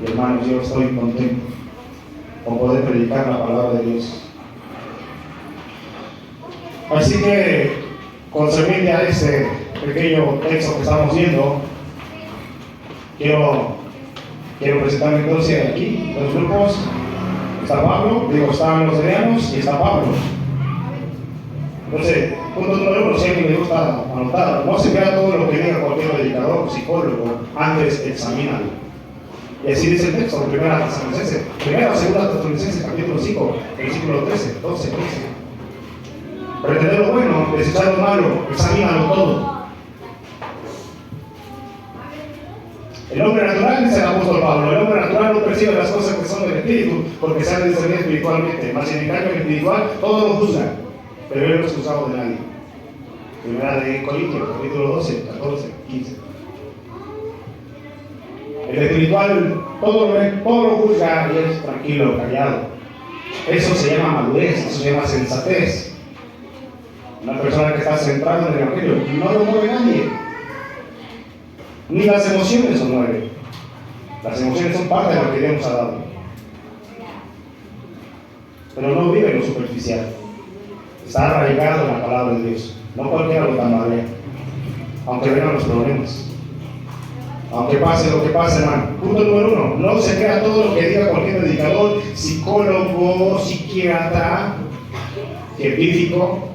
Y hermanos, yo estoy contento con poder predicar la palabra de Dios. Así que, concerniente a este pequeño texto que estamos viendo, quiero presentarme entonces aquí, los grupos. Está Pablo, están los bereanos y está Pablo. Entonces, punto número 1, si a alguien le gusta anotar, no se crea todo lo que diga cualquier predicador o psicólogo, antes examínalo. Y así dice el texto, primera o segunda Tesalonicenses, capítulo 5, versículo 13, 12, 13. Pretender lo bueno, desechar lo malo, examínalo todo. El hombre natural, dice el apóstol Pablo, el hombre natural no percibe las cosas que son del Espíritu, porque se han de discernir espiritualmente. Mas en el cambio espiritual, todo lo juzga, pero él no es juzgado de nadie. Primera de Corintios, capítulo 12, 14, 15. El espiritual, todo lo juzga y es tranquilo, callado. Eso se llama madurez, eso se llama sensatez. Una persona que está centrada en el Evangelio, no lo mueve nadie. Ni las emociones lo mueven. Las emociones son parte de lo que Dios nos ha dado. Pero no vive en lo superficial. Está arraigado en la palabra de Dios. No cualquiera lo tambalea. Aunque vengan los problemas. Aunque pase lo que pase, hermano. Punto número 1. No se crea todo lo que diga cualquier predicador, psicólogo, psiquiatra, científico.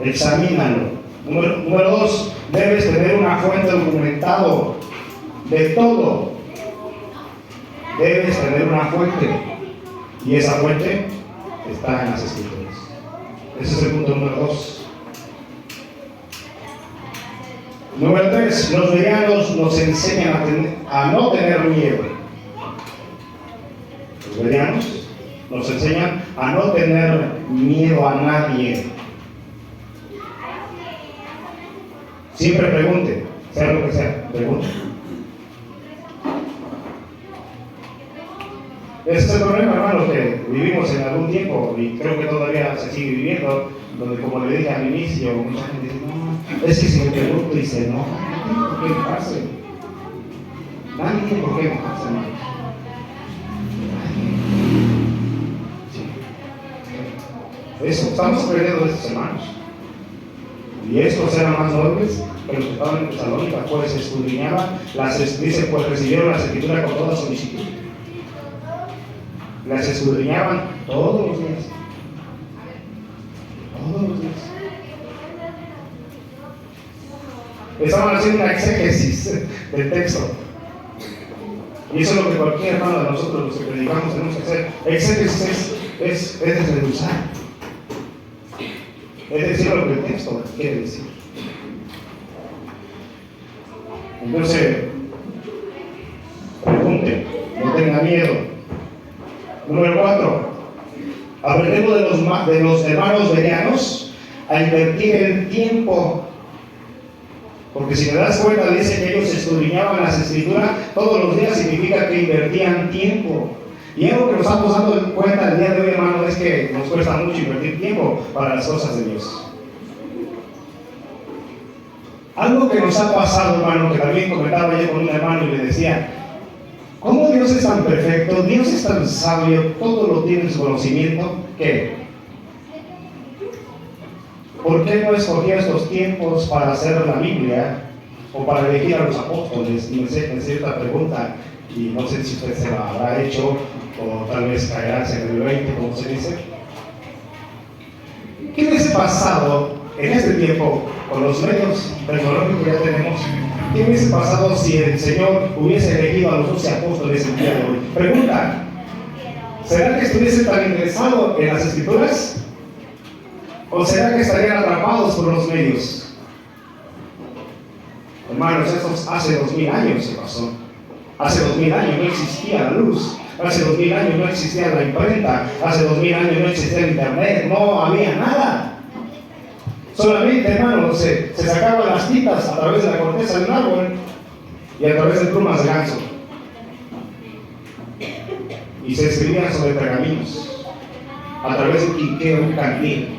Examínalo. Número 2. Debes tener una fuente documentado de todo. Debes tener una fuente. Y esa fuente está en las Escrituras. Ese es el punto número 2. Número 3. Los bereanos nos enseñan a no tener miedo. Los bereanos nos enseñan a no tener miedo a nadie. Siempre pregunte, sea lo que sea, pregunte. Ese es el problema, hermano, que vivimos en algún tiempo, y creo que todavía se sigue viviendo, donde, como le dije al inicio, mucha gente dice, no, es que si me pregunto y se enoja, no tiene por qué enojarse. Nadie tiene por qué enojarse, hermano. Sí. Eso, estamos aprendiendo de estos hermanos. Y estos eran más nobles que los que estaban en Tesalónica, pues escudriñaban, dice, pues recibieron las Escrituras con toda solicitud. Las escudriñaban todos los días. Todos los días. Estaban haciendo una exégesis del texto. Y eso es lo que cualquier hermano de nosotros, los que predicamos, tenemos que hacer. Exégesis es desmenuzar. Es decir lo que el texto quiere decir. Entonces, pregunte, no tenga miedo. Número 4, aprendemos de los hermanos bereanos a invertir el tiempo. Porque si te das cuenta, dice que ellos escudriñaban las escrituras todos los días, significa que invertían tiempo. Y algo que nos estamos dando cuenta el día de hoy, hermano, es que nos cuesta mucho invertir tiempo para las cosas de Dios. Algo que nos ha pasado, hermano, que también comentaba ayer con un hermano y le decía, ¿cómo Dios es tan perfecto? Dios es tan sabio, todo lo tiene en su conocimiento, ¿qué? ¿Por qué no escogió estos tiempos para hacer la Biblia o para elegir a los apóstoles? Y me hace esta pregunta, y no sé si usted se la habrá hecho o tal vez caerá en el 20, como se dice. ¿Qué hubiese pasado en este tiempo con los medios tecnológicos que ya tenemos? ¿Qué hubiese pasado si el Señor hubiese elegido a los 12 apóstoles el día de hoy? Pregunta, ¿será que estuviese tan interesado en las Escrituras? ¿O será que estarían atrapados por los medios? Hermanos, esto hace 2000 años se pasó. Hace 2000 años no existía la luz. Hace 2000 años no existía la imprenta. Hace 2000 años no existía el internet. No había nada. Solamente, hermanos, se sacaban las tintas a través de la corteza de un árbol y a través de plumas de ganso. Y se escribían sobre pergaminos a través de un quinqueo, un cantil,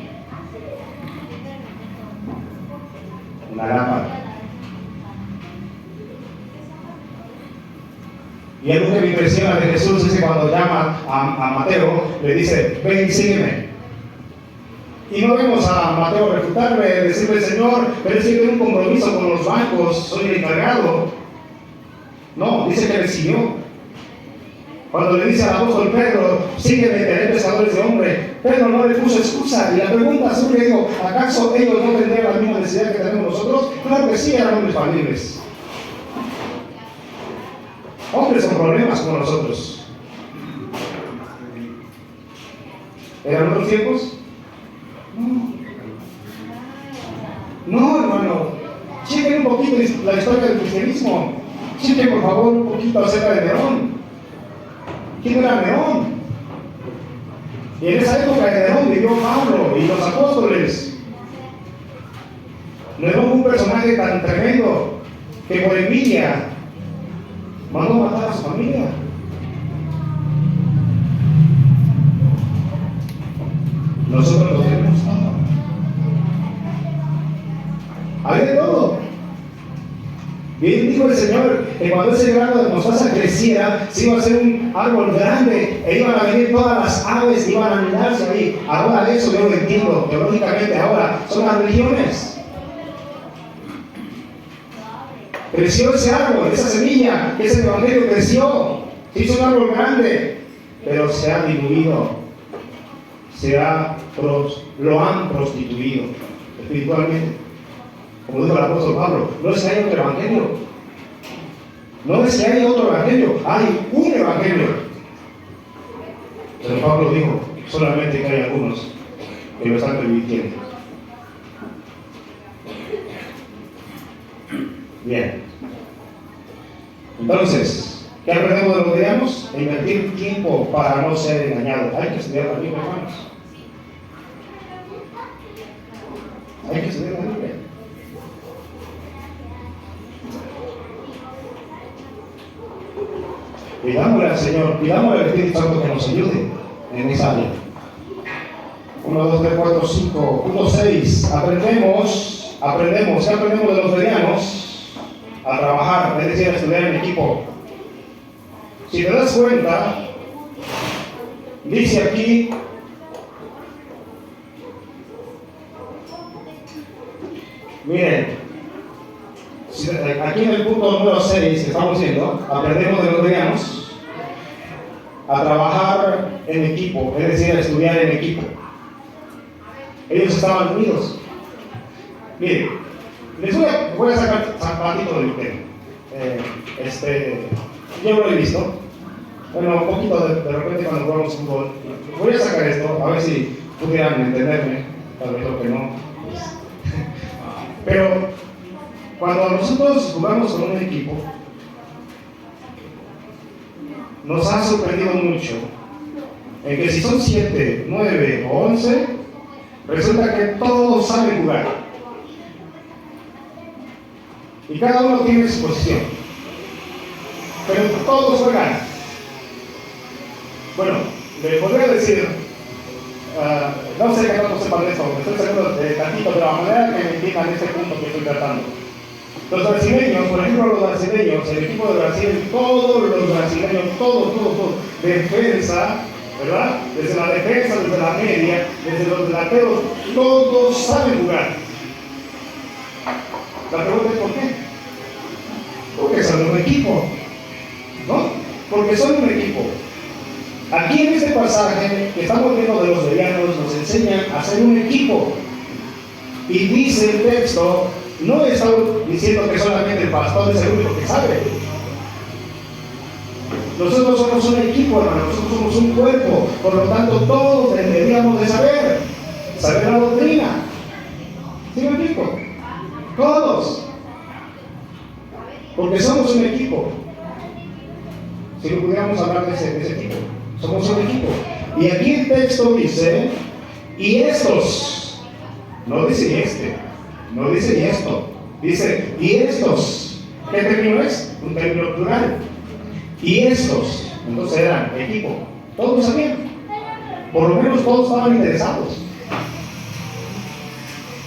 una lámpara. Y algo que me impresiona de Jesús es que cuando llama a Mateo, le dice, ven y sígueme. Y no vemos a Mateo refutarle, decirle, Señor, pero es que tengo un compromiso con los bancos, soy el encargado. No, dice que le siguió. Cuando le dice al apóstol Pedro, sígueme, que haré pescadores de hombre, Pedro no le puso excusa. Y la pregunta siempre digo, ¿acaso ellos no tendrían la misma necesidad que tenemos nosotros? Claro que sí, eran hombres falibles. Hombres con problemas como nosotros. ¿Eran otros tiempos? No, hermano. Chequen un poquito la historia del cristianismo. Chequen, por favor, un poquito acerca de Nerón. ¿Quién era Nerón? Y en esa época de Nerón vivió Pablo y los apóstoles. Nerón fue un personaje tan tremendo que por envidia mandó matar a su familia. Nosotros lo tenemos todo. Hay de todo. Bien dijo el Señor que cuando ese grano de mostaza creciera, se iba a hacer un árbol grande e iban a venir todas las aves, iban a anidarse ahí. Ahora eso yo lo entiendo, teológicamente ahora son las religiones. Creció ese árbol, esa semilla, ese evangelio creció, se hizo un árbol grande, pero se ha diluido, lo han prostituido espiritualmente. Como dijo el apóstol Pablo, no es que hay otro evangelio. No es que hay otro evangelio, hay un evangelio. Pero Pablo dijo solamente que hay algunos que lo están permitiendo. Bien. Entonces, ¿qué aprendemos de los bereanos? Invertir tiempo para no ser engañado. Hay que estudiar la Biblia, hermanos. Hay que estudiar la Biblia. Pidámosle al Señor, pidámosle al Espíritu Santo que nos ayude en esa área. 1, 2, 3, 4, 5, 1, 6. Aprendemos. ¿Qué aprendemos de los bereanos? A trabajar, es decir, a estudiar en equipo. Si te das cuenta, dice aquí, miren, aquí en el punto número 6 que estamos viendo, aprendemos de los bereanos a trabajar en equipo, es decir, a estudiar en equipo. Ellos estaban unidos. Miren, les voy a sacar zapatito del tema. Yo lo he visto. Bueno, un poquito de repente cuando jugamos fútbol. Voy a sacar esto, a ver si pudieran entenderme. Tal vez lo que no. Pero Cuando nosotros jugamos con un equipo, nos ha sorprendido mucho en que si son 7, 9 o 11, resulta que todos saben jugar. Y cada uno tiene su posición. Pero todos juegan. Bueno, le podría decir, no sé qué tanto sepan de esto, me estoy seguro de tantito, pero a manera que me entiendan este punto que estoy tratando. Los brasileños, por ejemplo, los brasileños, el equipo de Brasil, todos los brasileños, todos, defensa, ¿verdad? Desde la defensa, desde la media, desde los delanteros, todos saben jugar. La pregunta es ¿por qué? Porque son un equipo, ¿no? Porque son un equipo. Aquí en este pasaje que estamos viendo de los bereanos nos enseñan a ser un equipo. Y dice el texto, no está diciendo que solamente el pastor es el único que sabe. Nosotros somos un equipo, hermano, nosotros somos un cuerpo, por lo tanto todos deberíamos de saber la doctrina. ¿Sí me explico? Todos. Porque somos un equipo. Si no pudiéramos hablar de ese equipo, somos un equipo. Y aquí el texto dice, y estos, no dice y este, no dice y esto, dice y estos. ¿Qué término es? Un término plural. Y estos, entonces eran equipo. Todos sabían. Por lo menos todos estaban interesados.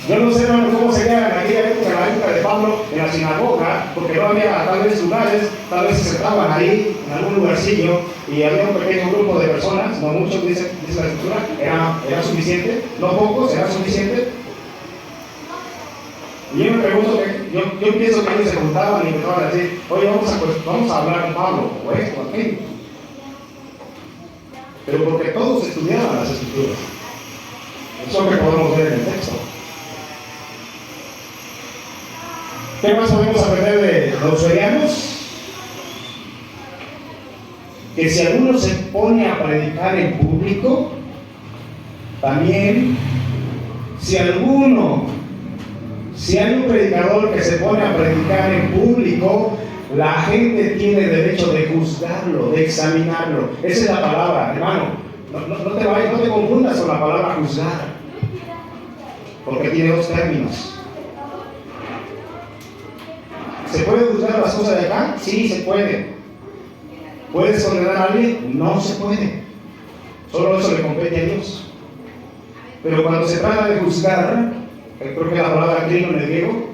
Yo no sé cómo sería en aquella época, en la época de Pablo, en la sinagoga, porque no había tal vez lugares, tal vez se sentaban ahí, en algún lugarcillo, y había un pequeño grupo de personas, no muchos, dice la escritura, era suficiente, no pocos, era suficiente. Y yo me pregunto, yo pienso que ellos se juntaban y empezaban a decir, oye, vamos a hablar con Pablo, o esto, o aquello. Pero porque todos estudiaban las escrituras. Eso es lo que podemos ver en el texto. ¿Qué más podemos aprender de los bereanos? Que si alguno se pone a predicar en público, también, si hay un predicador que se pone a predicar en público, la gente tiene derecho de juzgarlo, de examinarlo. Esa es la palabra, hermano. No te confundas con la palabra juzgar, porque tiene dos términos. ¿Se puede juzgar las cosas de acá? Sí, se puede. ¿Puedes condenar a alguien? No se puede. Solo eso le compete a Dios. Pero cuando se trata de juzgar, creo que la palabra crino en el griego,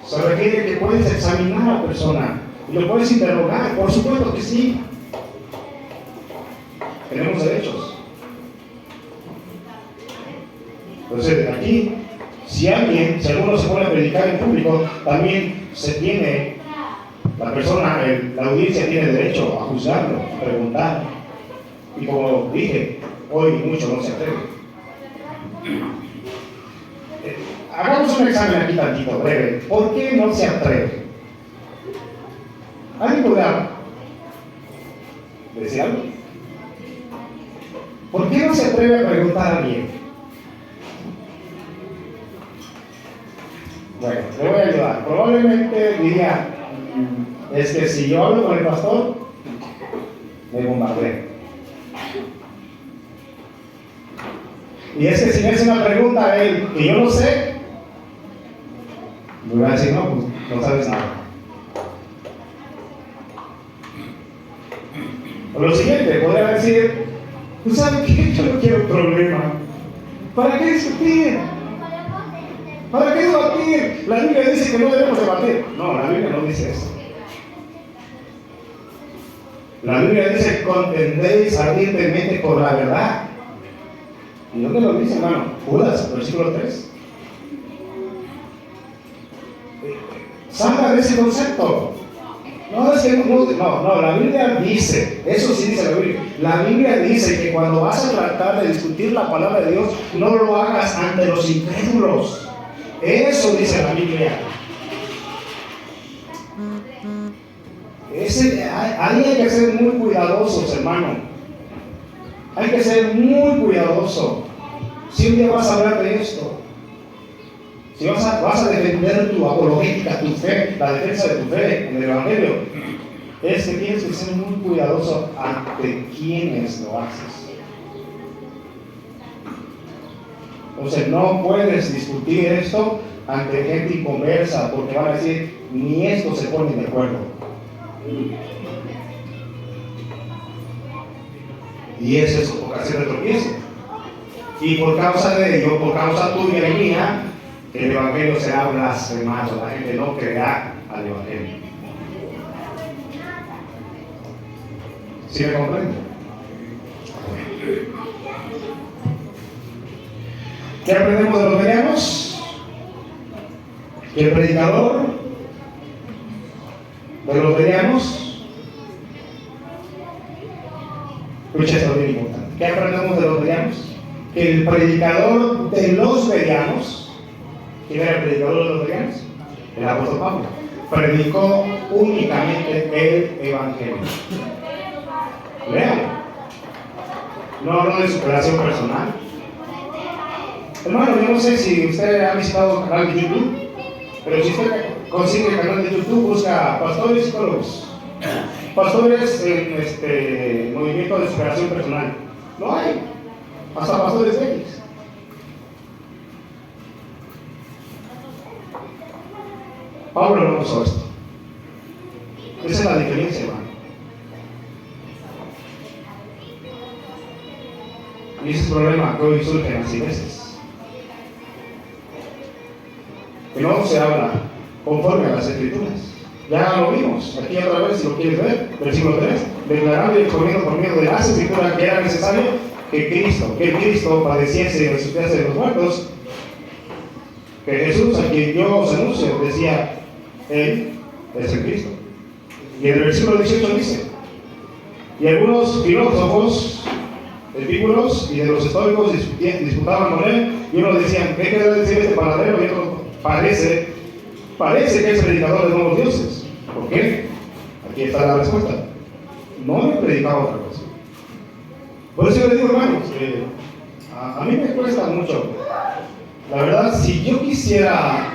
se requiere que puedes examinar a la persona y lo puedes interrogar. Por supuesto que sí. Tenemos derechos. Entonces, aquí, si alguno se pone a predicar en público, también la audiencia tiene derecho a juzgarlo, a preguntar. Y como dije, hoy mucho no se atreve. Hagamos un examen aquí tantito, breve. ¿Por qué no se atreve? ¿Alguien podrá decir algo? ¿Por qué no se atreve a preguntar a alguien? Bueno, le voy a ayudar. Probablemente diría, es que si yo hablo con el pastor, me bombardeo. Y es que si me hace una pregunta a él que yo no sé, me va a decir, no, pues no sabes nada. O lo siguiente, podría decir, ¿tú sabes qué? Yo no quiero problema. ¿Para qué discutir? ¿Para qué debatir? La Biblia dice que no debemos debatir. No, la Biblia no dice eso. La Biblia dice, contendéis ardientemente por la verdad. ¿Y dónde lo dice, hermano? Judas, versículo 3. Salga de ese concepto. No, es que no, la Biblia dice, eso sí dice la Biblia. La Biblia dice que cuando vas a tratar de discutir la palabra de Dios, no lo hagas ante los incrédulos. Eso dice la Biblia. Ahí hay que ser muy cuidadosos, hermano. Hay que ser muy cuidadoso. Si un día vas a hablar de esto, Si vas a defender tu apologética, tu fe, la defensa de tu fe en el Evangelio, es que tienes que ser muy cuidadoso ante quienes lo haces. Entonces no puedes discutir esto ante gente inconversa, porque van a decir, ni esto se ponen de acuerdo. Y eso es ocasión de tropiezo. Y por causa de ello, por causa tuya y mía, el Evangelio será blasfemado. La gente no creerá al Evangelio. ¿Sí me comprende? ¿Qué aprendemos de los bereanos? Que el predicador de los bereanos, escucha esto bien importante. ¿Qué aprendemos de los bereanos? Que el predicador de los bereanos, ¿quién era el predicador de los bereanos? El apóstol Pablo. Predicó únicamente el Evangelio. Léalo. No habló de superación personal. Hermano, yo no sé si usted ha visitado el canal de YouTube, pero si usted consigue el canal de YouTube, busca pastores psicólogos, pastores en movimiento de superación personal. No hay, hasta pastores X. Pablo no usó esto. Esa es la diferencia, hermano. Y ese es el problema que hoy surge en las iglesias. Que no se habla conforme a las Escrituras. Ya lo vimos, aquí otra vez, si lo quieres ver, versículo 3, declarando y exponiendo por medio de las Escrituras que era necesario que el Cristo padeciese y resucitase de los muertos, que Jesús, a quien yo os anuncio, decía, Él es el Cristo. Y en el versículo 18 dice, y algunos filósofos, epícuros y de los estoicos disputaban con él, y unos decían, ¿qué quiere decir este paladero? Y otro, parece que es predicador de nuevos dioses. ¿Por qué? Aquí está la respuesta. No le predicaba otra cosa. Por eso yo le digo, hermanos, a mí me cuesta mucho. La verdad, si yo quisiera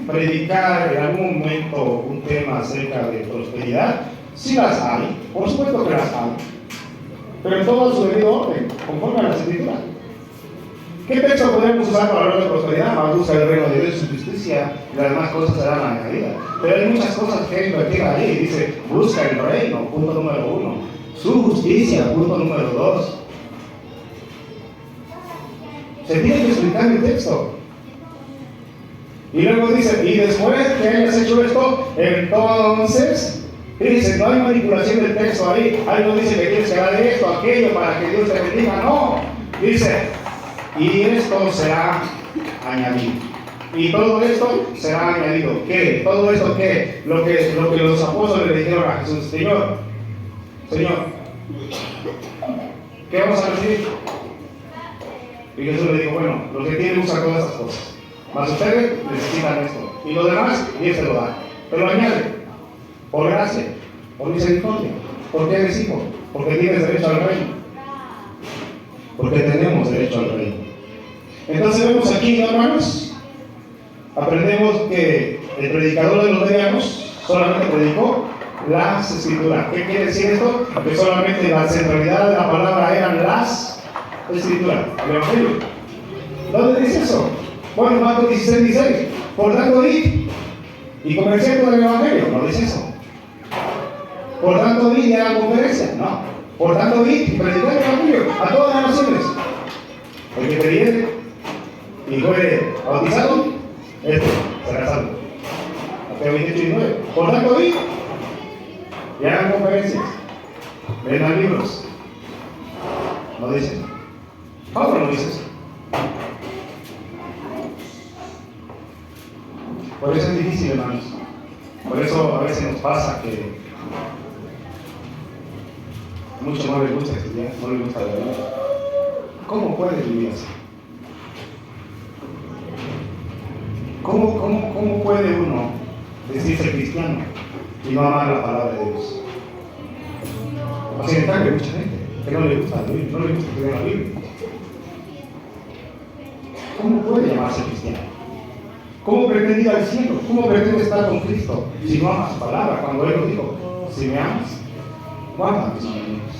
predicar en algún momento un tema acerca de prosperidad, sí las hay, por supuesto que las hay, pero en todo su debido orden, conforme a las Escrituras. ¿Qué texto podemos usar para hablar de prosperidad? Más busca el reino de Dios y su justicia, y las demás cosas serán añadidas. Pero hay muchas cosas que invertir ahí. Dice, busca el reino, punto número 1. Su justicia, punto número 2. Se tiene que explicar el texto. Y luego dice, y después que hayas hecho esto, entonces, dice, no hay manipulación del texto ahí. Ahí no dice que tienes que dar esto, aquello, para que Dios te bendiga. No, dice, y esto será añadido. Y todo esto será añadido. ¿Qué? ¿Todo esto qué? Lo que los apóstoles le dijeron a Jesús, Señor, ¿qué vamos a recibir? Y Jesús le dijo, bueno, los que tienen usan todas estas cosas. Mas ustedes necesitan esto. Y lo demás, Dios se lo da. Pero añade, por gracia, por misericordia. ¿Por qué eres hijo? Porque tienes derecho al reino. Porque tenemos derecho al reino. Entonces vemos aquí, hermanos, aprendemos que el predicador de los bereanos solamente predicó las Escrituras. ¿Qué quiere decir esto? Que solamente la centralidad de la palabra eran las Escrituras, el Evangelio. ¿Dónde dice eso? Bueno, Marcos 16:16. Por tanto, id y comerciando del Evangelio. No dice eso. Por tanto, id y hagan conferencia. No. Por tanto, id y predicar el Evangelio a todas las naciones. El que creyere y fuere bautizado, este será salvo. Mateo 28:19. Por tanto, id y hagan conferencias. Vendan libros. No dice eso. Pablo no dice eso. Por eso es difícil, hermanos. Por eso a veces nos pasa que muchos no les gusta estudiar, no les gusta leer. ¿Cómo puedes vivir así? ¿Cómo puede uno decirse cristiano y no amar la palabra de Dios? Así en cambio, hay mucha gente que no le gusta leer, no le gusta estudiar la Biblia. ¿Cómo puede llamarse cristiano? ¿Cómo pretende ir al cielo? ¿Cómo pretende estar con Cristo si no amas su palabra? Cuando Él nos dijo, si me amas, guarda mis mandamientos.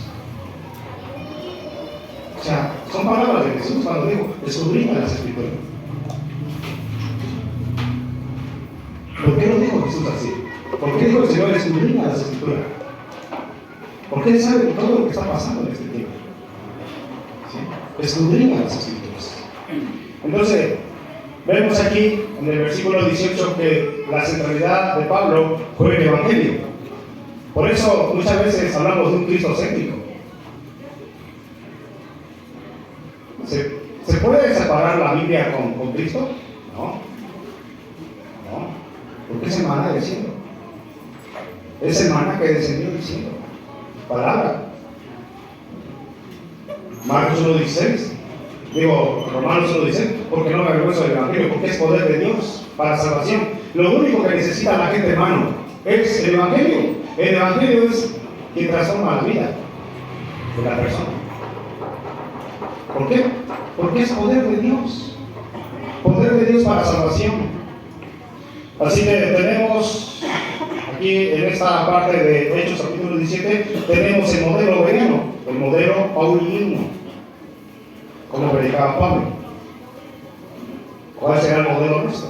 O sea, son palabras de Jesús cuando dijo, escudriña las Escrituras. ¿Por qué lo dijo Jesús así? ¿Por qué dijo el Señor, escudriña las Escrituras? Porque Él sabe todo lo que está pasando en este tiempo. ¿Sí? Escudriña las Escrituras. Entonces, vemos aquí en el versículo 18 que la centralidad de Pablo fue el Evangelio. Por eso muchas veces hablamos de un Cristo céntrico. ¿Se puede separar la Biblia con Cristo? No. Porque es el maná del cielo. Es el maná que descendió del cielo. Palabra. Marcos 1:16. Romanos 1:16. Porque no me avergüenzo del Evangelio, porque es poder de Dios para salvación. Lo único que necesita la gente, hermano, es el Evangelio. El Evangelio es quien transforma la vida de la persona. ¿Por qué? Porque es poder de Dios. Poder de Dios para salvación. Así que tenemos aquí en esta parte de Hechos capítulo 17, tenemos el modelo bereano, el modelo paulino, como predicaba Pablo. ¿Cuál será el modelo nuestro?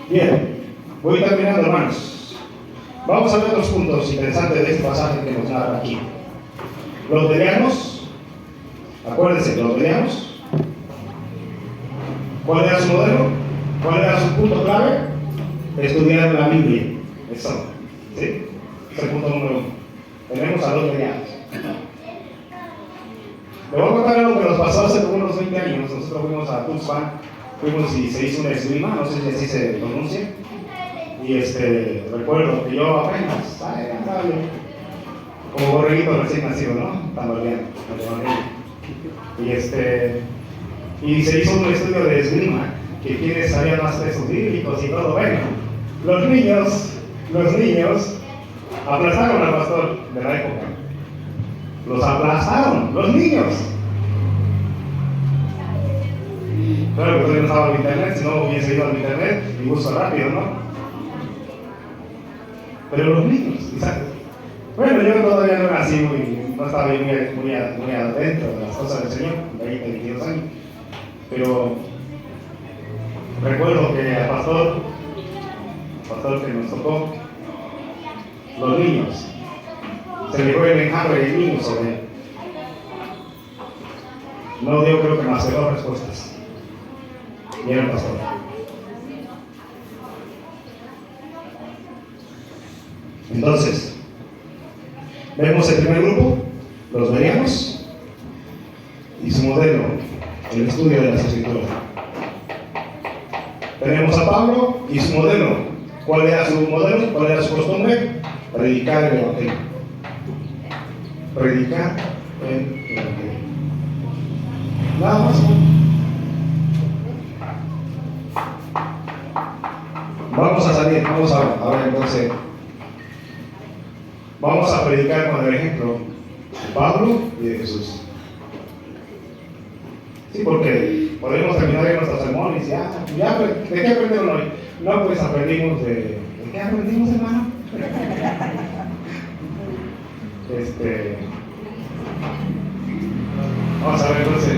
Bien, voy terminando, hermanos. Vamos a ver los puntos interesantes de este pasaje que nos narra aquí. Los bereanos, acuérdense, los bereanos, ¿cuál era su modelo? ¿Cuál era su punto clave? Estudiar la Biblia. Eso, ¿sí? Es el punto número 1. Tenemos a los bereanos. Le voy a contar algo que nos pasó hace como unos 20 años. Nosotros fuimos a Tuxpan, fuimos y se hizo una esgrima, no sé si así se pronuncia. Y recuerdo que yo apenas, andaba como borreguito recién nacido, ¿no? Tambaleando, y se hizo un estudio de esgrima, que quienes sabían más textos bíblicos y todo. Bueno, los niños aplastaron al pastor de la época. Los aplastaron, los niños. Claro que todavía no estaba en internet, si no hubiese ido al internet y busco rápido, ¿no? Pero los niños, ¿sabes? Bueno, yo todavía no era así, no estaba muy adentro de las cosas del Señor, 20, 22 años. Pero recuerdo que al pastor que nos tocó, los niños, se le fue el enjambre de niños sobre él. No dio, creo que más de 2 respuestas. Y era el pastor. Entonces, vemos el primer grupo, los bereanos, y su modelo, el estudio de las Escrituras. Tenemos a Pablo y su modelo. ¿Cuál era su modelo? ¿Cuál era su costumbre? Predicar el Evangelio. Predicar el Evangelio. Nada más. Vamos a salir, vamos a ver entonces. Vamos a predicar con el ejemplo de Pablo y de Jesús. Sí, porque podemos terminar en nuestros sermones y ya, ¿de qué aprendieron hoy? No, pues aprendimos ¿de qué aprendimos, hermano? Vamos a ver entonces,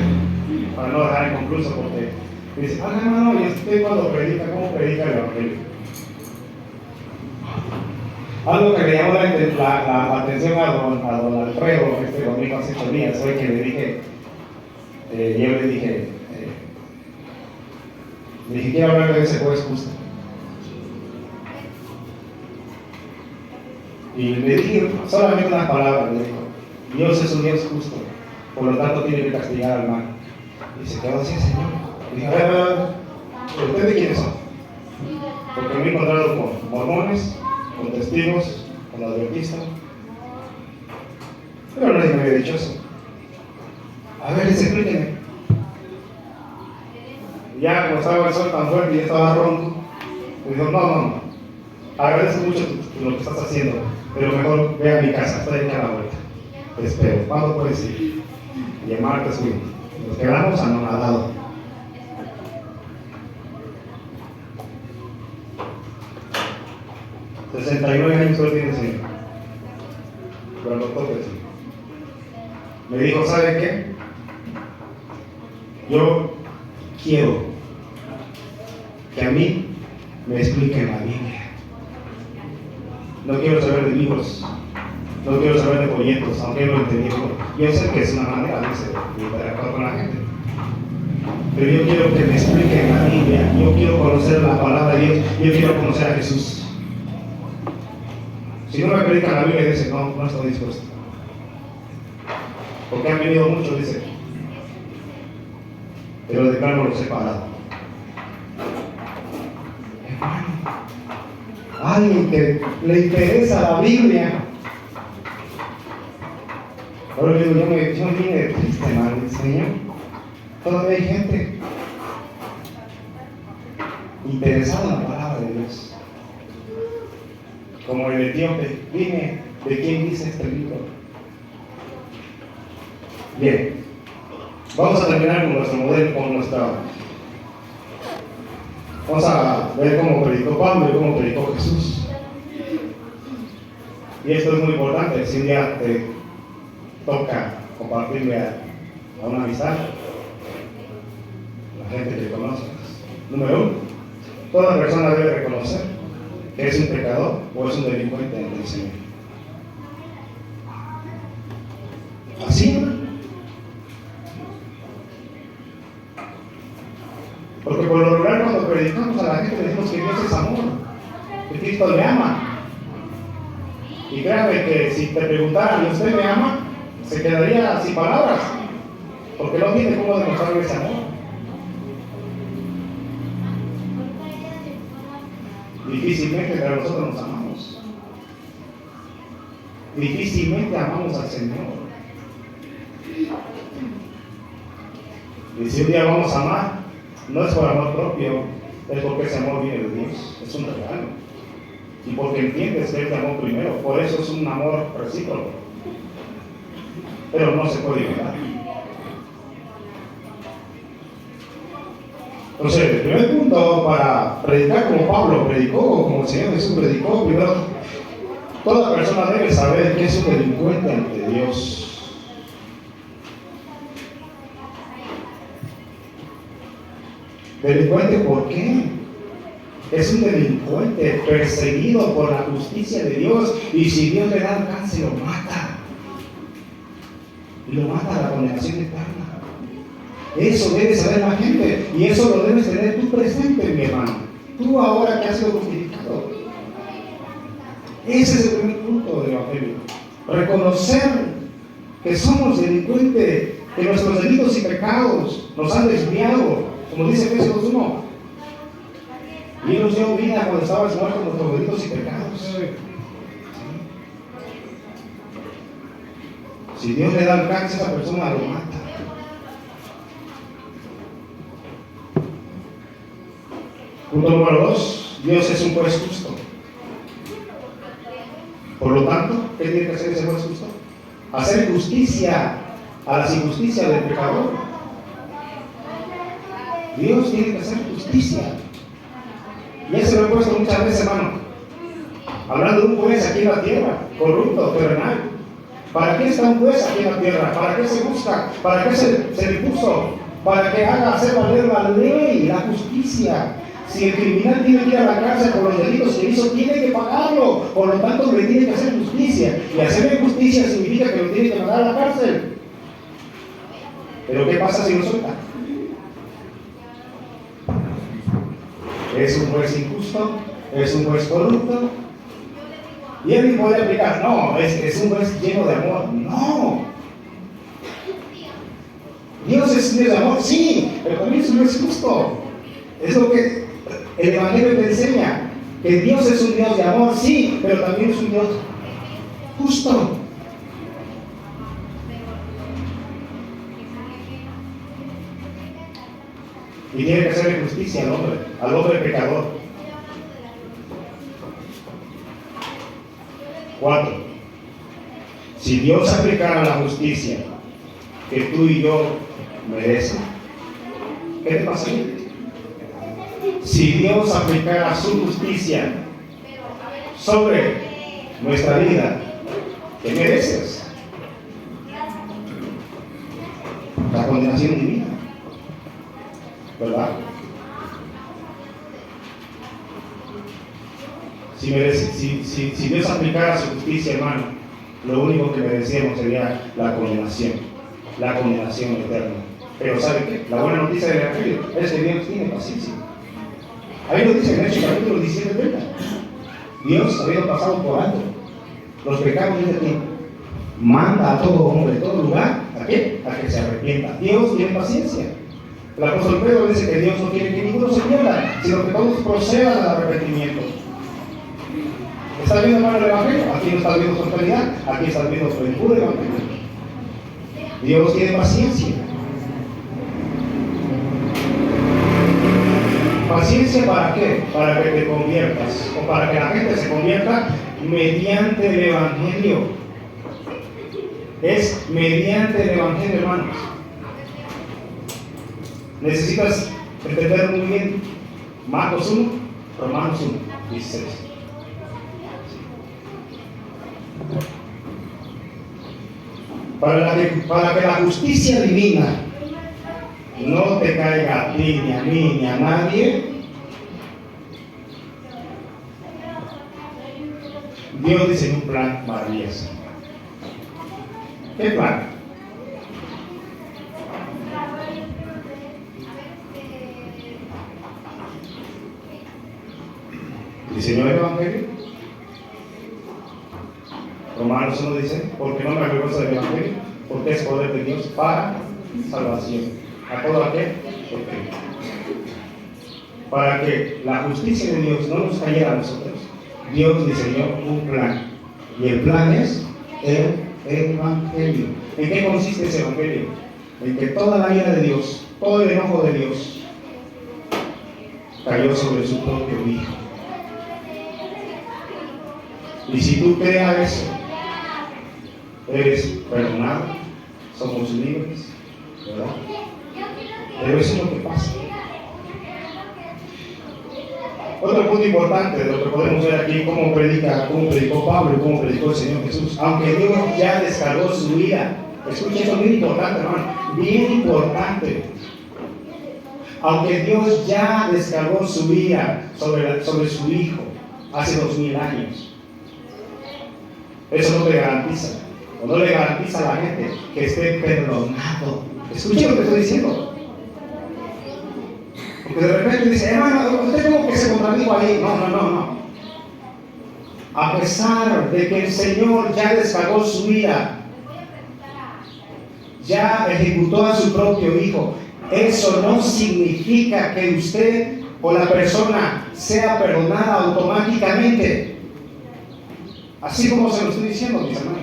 para no dejar inconcluso, porque dice, hermano, ¿y usted cuando predica, cómo predica el Evangelio? Algo que le llamó la atención a don Alfredo este domingo hace 8 días, hoy que le dije, yo le dije, quiero hablar de ese juez justo. Y le dije solamente una palabra, le dijo, Dios es un Dios justo, por lo tanto tiene que castigar al mal. Y se quedó así, Señor. Y dije, a ver, ¿ustedes quiénes son? Porque me he encontrado con mormones, con testigos, con adventistas, pero nadie me había dicho eso. A ver, explíquenme. Ya como estaba el sol tan fuerte y ya estaba ronco, me dijo, no, agradezco mucho lo que estás haciendo, pero mejor ve a mi casa, estoy aquí a la vuelta, te espero. ¿Cuándo puedes ir? Y el martes fui, Nos quedamos anonadados. $69 solo tiene el Señor. Pero no toque, Señor. Me dijo, ¿sabe qué? Yo quiero que a mí me expliquen la Biblia. No quiero saber de libros, no quiero saber de folletos, aunque no lo entendí. Yo sé que es una manera, dice, de interactuar con la gente. Pero yo quiero que me expliquen la Biblia, yo quiero conocer la palabra de Dios, yo quiero conocer a Jesús. Si no me predican la Biblia, dice, no estoy dispuesto. Porque han venido muchos, dice, pero de plano los he parado. Hermano, alguien que le interesa la Biblia. Ahora le digo, yo me vine triste, hermano, Señor. Todavía hay gente interesada en la palabra de Dios. Como el etíope, dime de quién dice este libro. Bien, vamos a terminar con nuestro modelo, vamos a ver cómo predicó Pablo y cómo predicó Jesús. Y esto es muy importante, si un día te toca compartirle a una amistad, la gente que conoce. Número 1, toda persona debe reconocer que es un pecador o es un delincuente ante el Señor. Así, ¿no? Porque por lo regular cuando predicamos a la gente decimos que Dios es amor, que Cristo le ama. Y créanme que si te preguntaran, ¿y usted me ama?, se quedaría sin palabras, porque no tiene cómo demostrarle ese amor. Difícilmente entre nosotros nos amamos. Difícilmente amamos al Señor. Y si un día vamos a amar, no es por amor propio, es porque ese amor viene de Dios, es un regalo. Y porque entiendes que es de amor primero, por eso es un amor recíproco. Pero no se puede ignorar. Entonces, el primer punto para predicar como Pablo predicó, como el Señor Jesús predicó, primero, toda persona debe saber que es un delincuente ante Dios. ¿Delincuente por qué? Es un delincuente perseguido por la justicia de Dios, y si Dios le da alcance, lo mata. Y lo mata a la condenación eterna. Eso debe saber la gente, y eso lo debes tener tú presente, mi hermano. Tú ahora que has sido justificado. Ese es el primer punto del Evangelio. Reconocer que somos delincuentes, que nuestros delitos y pecados nos han desviado, como dice Efesios 1. Y Él nos dio vida cuando estábamos muertos nuestros delitos y pecados. Si Dios le da alcance a esa persona, lo mata. Punto número 2, Dios es un juez justo. Por lo tanto, ¿qué tiene que hacer ese juez justo? Hacer justicia a las injusticias del pecador. Dios tiene que hacer justicia. Y eso lo he puesto muchas veces, hermano. Hablando de un juez aquí en la tierra, corrupto, terrenal. ¿Para qué está un juez aquí en la tierra? ¿Para qué se busca? ¿Para qué se le puso? Para que haga hacer valer la ley, la justicia. Si el criminal tiene que ir a la cárcel por los delitos que hizo, tiene que pagarlo. Por lo tanto, le tiene que hacer justicia. Y hacerle justicia significa que lo tiene que mandar a la cárcel. Pero ¿qué pasa si lo suelta? Es un juez injusto, es un juez corrupto. Y él puede aplicar, no, es un juez lleno de amor. No. Dios es un Dios de amor, sí, pero también es un Dios justo. Es lo que el Evangelio te enseña, que Dios es un Dios de amor, sí, pero también es un Dios justo. Y tiene que hacerle justicia al hombre pecador. 4. Si Dios aplicara la justicia que tú y yo merece. ¿Qué te pasa? Si Dios aplicara su justicia sobre nuestra vida, ¿qué mereces? La condenación divina, ¿verdad? Si Dios aplicara su justicia, hermano, lo único que merecíamos sería la condenación eterna. Pero ¿sabe qué? La buena noticia del Evangelio es que Dios tiene paciencia. Ahí lo dice en Hechos capítulo 17, 30. Dios, habiendo pasado por alto los pecados de este tiempo, manda a todo hombre, a todo lugar, ¿a qué? A que se arrepienta. Dios tiene paciencia. El apóstol Pedro dice que Dios no quiere que ninguno se pierda, sino que todos procedan al arrepentimiento. ¿Estás viendo, hermano, el Evangelio? Aquí no estás viendo su autoridad, aquí estás viendo su puro Evangelio. Dios tiene paciencia. ¿Paciencia para qué? Para que te conviertas, o para que la gente se convierta mediante el Evangelio. Es mediante el Evangelio, hermanos. Necesitas entender muy bien Marcos 1, Romanos 1, 16. Para que la justicia divina no te caiga a ti, ni a mí, ni a nadie, Dios diseñó un plan maravilloso. ¿Qué plan? ¿Diseñó el Evangelio? Romanos 1 dice, porque no me avergüenzo del Evangelio, porque es poder de Dios para salvación a todo aquel que cree. Para que la justicia de Dios no nos cayera a nosotros, Dios diseñó un plan. Y el plan es el Evangelio. ¿En qué consiste ese Evangelio? En que toda la ira de Dios, todo el enojo de Dios, cayó sobre su propio Hijo. Y si tú creas eso, eres perdonado, somos libres, ¿verdad? Pero eso es lo que pasa. Otro punto importante de lo que podemos ver aquí, cómo predicó Pablo y cómo predicó el Señor Jesús. Aunque Dios ya descargó su ira, escuchen, eso es bien importante, hermano, bien importante. Aunque Dios ya descargó su ira sobre su Hijo hace 2000 años, eso no te garantiza, o no le garantiza a la gente que esté perdonado. Escuchen lo que estoy diciendo. Porque de repente dice, hermano, usted como que se contradijo ahí. No. A pesar de que el Señor ya descargó su ira, ya ejecutó a su propio Hijo, eso no significa que usted o la persona sea perdonada automáticamente. Así como se lo estoy diciendo, mis hermanos.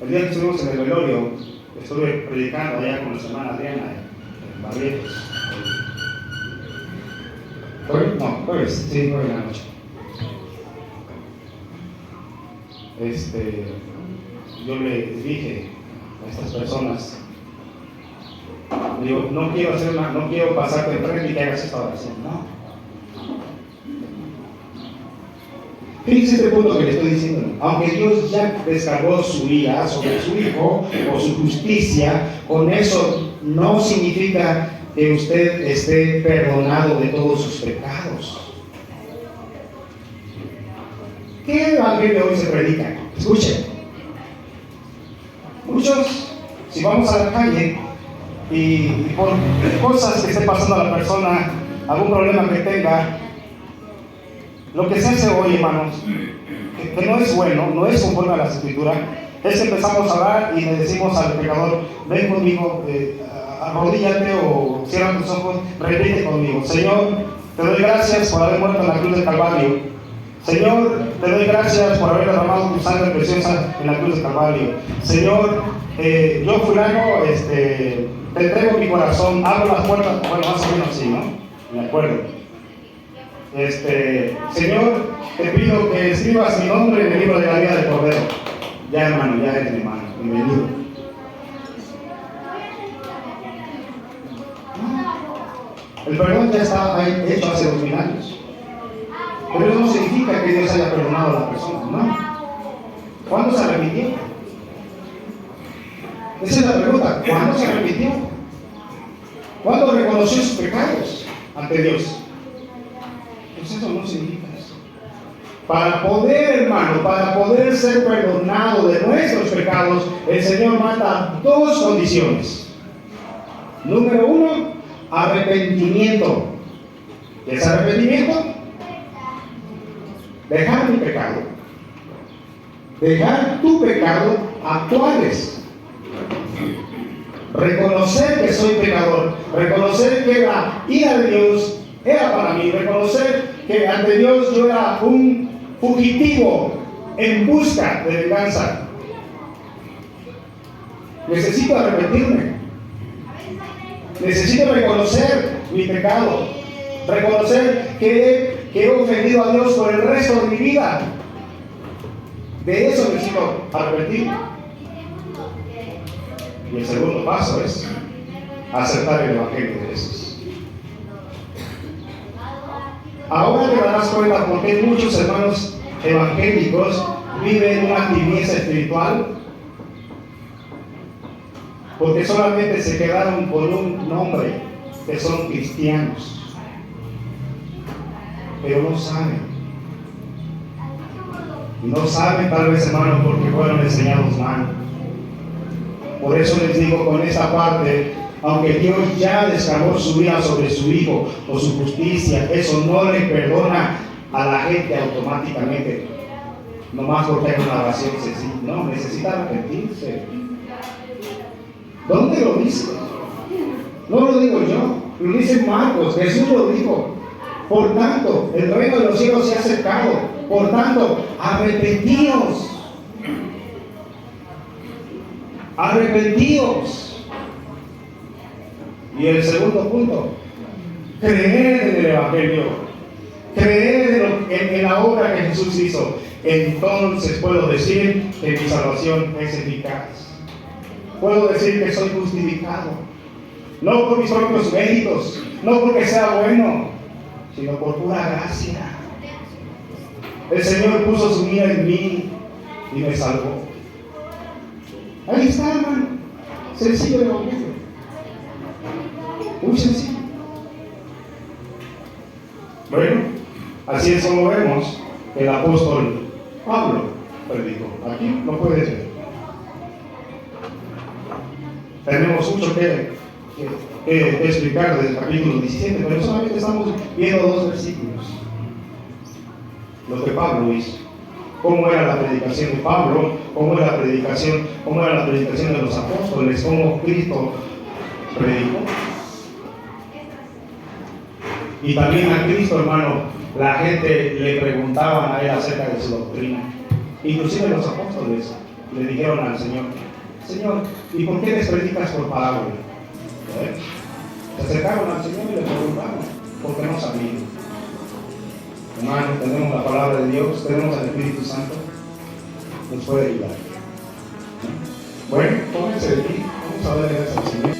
El día que estuvimos en el velorio, estuve predicando allá con nuestra hermana Adriana en Barrientos. Jueves en la noche. Yo le dije a estas personas, digo, no quiero pasarte de frente y que hagas esta oración, no. Fíjense este punto que le estoy diciendo. Aunque Dios ya descargó su ira sobre su Hijo o su justicia, con eso no significa que usted esté perdonado de todos sus pecados. ¿Qué evangelio hoy se predica? Escuchen. Muchos, si vamos a la calle y por cosas que esté pasando a la persona, algún problema que tenga, lo que se hace hoy, hermanos, que no es bueno, no es conforme a la Escritura, es que empezamos a hablar y le decimos al pecador, ven conmigo, arrodíllate o cierra tus ojos, repite conmigo, Señor, te doy gracias por haber muerto en la cruz del Calvario. Señor, te doy gracias por haber derramado tu sangre preciosa en la cruz del Calvario. Señor, yo fulano, te entrego mi corazón, abro las puertas, bueno, más o menos así, ¿no? Me acuerdo. Señor, te pido que escribas mi nombre en el libro de la vida del Cordero. Ya, hermano, ya eres mi hermano. bienvenido. El perdón ya está hecho hace 2000 años. Pero eso no significa que Dios haya perdonado a la persona, no. ¿Cuándo se arrepintió? Esa es la pregunta. ¿Cuándo se arrepintió? ¿Cuándo reconoció sus pecados ante Dios? Pues eso no significa eso. Para poder, hermano, para poder ser perdonado de nuestros pecados, el Señor manda dos condiciones. Número uno, arrepentimiento. ¿Qué es arrepentimiento? Dejar mi pecado. Dejar tu pecado actuales. Reconocer que soy pecador. Reconocer que la ira de Dios era para mí. Reconocer que ante Dios yo era un fugitivo en busca de venganza. Necesito arrepentirme. Necesito reconocer mi pecado. Reconocer que he ofendido a Dios por el resto de mi vida. De eso necesito arrepentirme. Y el segundo paso es aceptar el Evangelio de Jesús. Ahora te darás cuenta por qué muchos hermanos evangélicos viven una tibieza espiritual. Porque solamente se quedaron con un nombre, que son cristianos. Pero no saben. No saben tal vez, hermanos, porque fueron enseñados mal. Por eso les digo con esta parte, aunque Dios ya descargó su vida sobre su Hijo o su justicia, eso no le perdona a la gente automáticamente, nomás porque hay una oración sencilla. No, necesita arrepentirse. ¿Dónde lo dice? No lo digo yo, lo dice Marcos, Jesús lo dijo. Por tanto, el reino de los cielos se ha acercado. Por tanto, arrepentíos. Arrepentíos. Y el segundo punto, creer en el Evangelio. Creer en la obra que Jesús hizo. Entonces puedo decir que mi salvación es eficaz. Puedo decir que soy justificado. No por mis propios méritos, no porque sea bueno, sino por pura gracia. El Señor puso su mira en mí y me salvó. Ahí está, hermano. Sencillo el Evangelio. Muy sencillo. Bueno, así es como vemos el apóstol Pablo predicó. Aquí lo puedes ver. Tenemos mucho que explicar desde el capítulo 17, pero solamente estamos viendo dos versículos. Lo que Pablo hizo. Cómo era la predicación de Pablo, cómo era la predicación de los apóstoles, cómo Cristo predicó. Y también a Cristo, hermano, la gente le preguntaban a él acerca de su doctrina. Inclusive los apóstoles le dijeron al Señor: Señor, ¿y por qué les predicas por parábola? Se acercaron al Señor y le preguntaron, porque no sabían. Hermano, tenemos la palabra de Dios, tenemos al Espíritu Santo, nos puede ayudar. Bueno, pónganse de aquí, vamos a ver el Señor.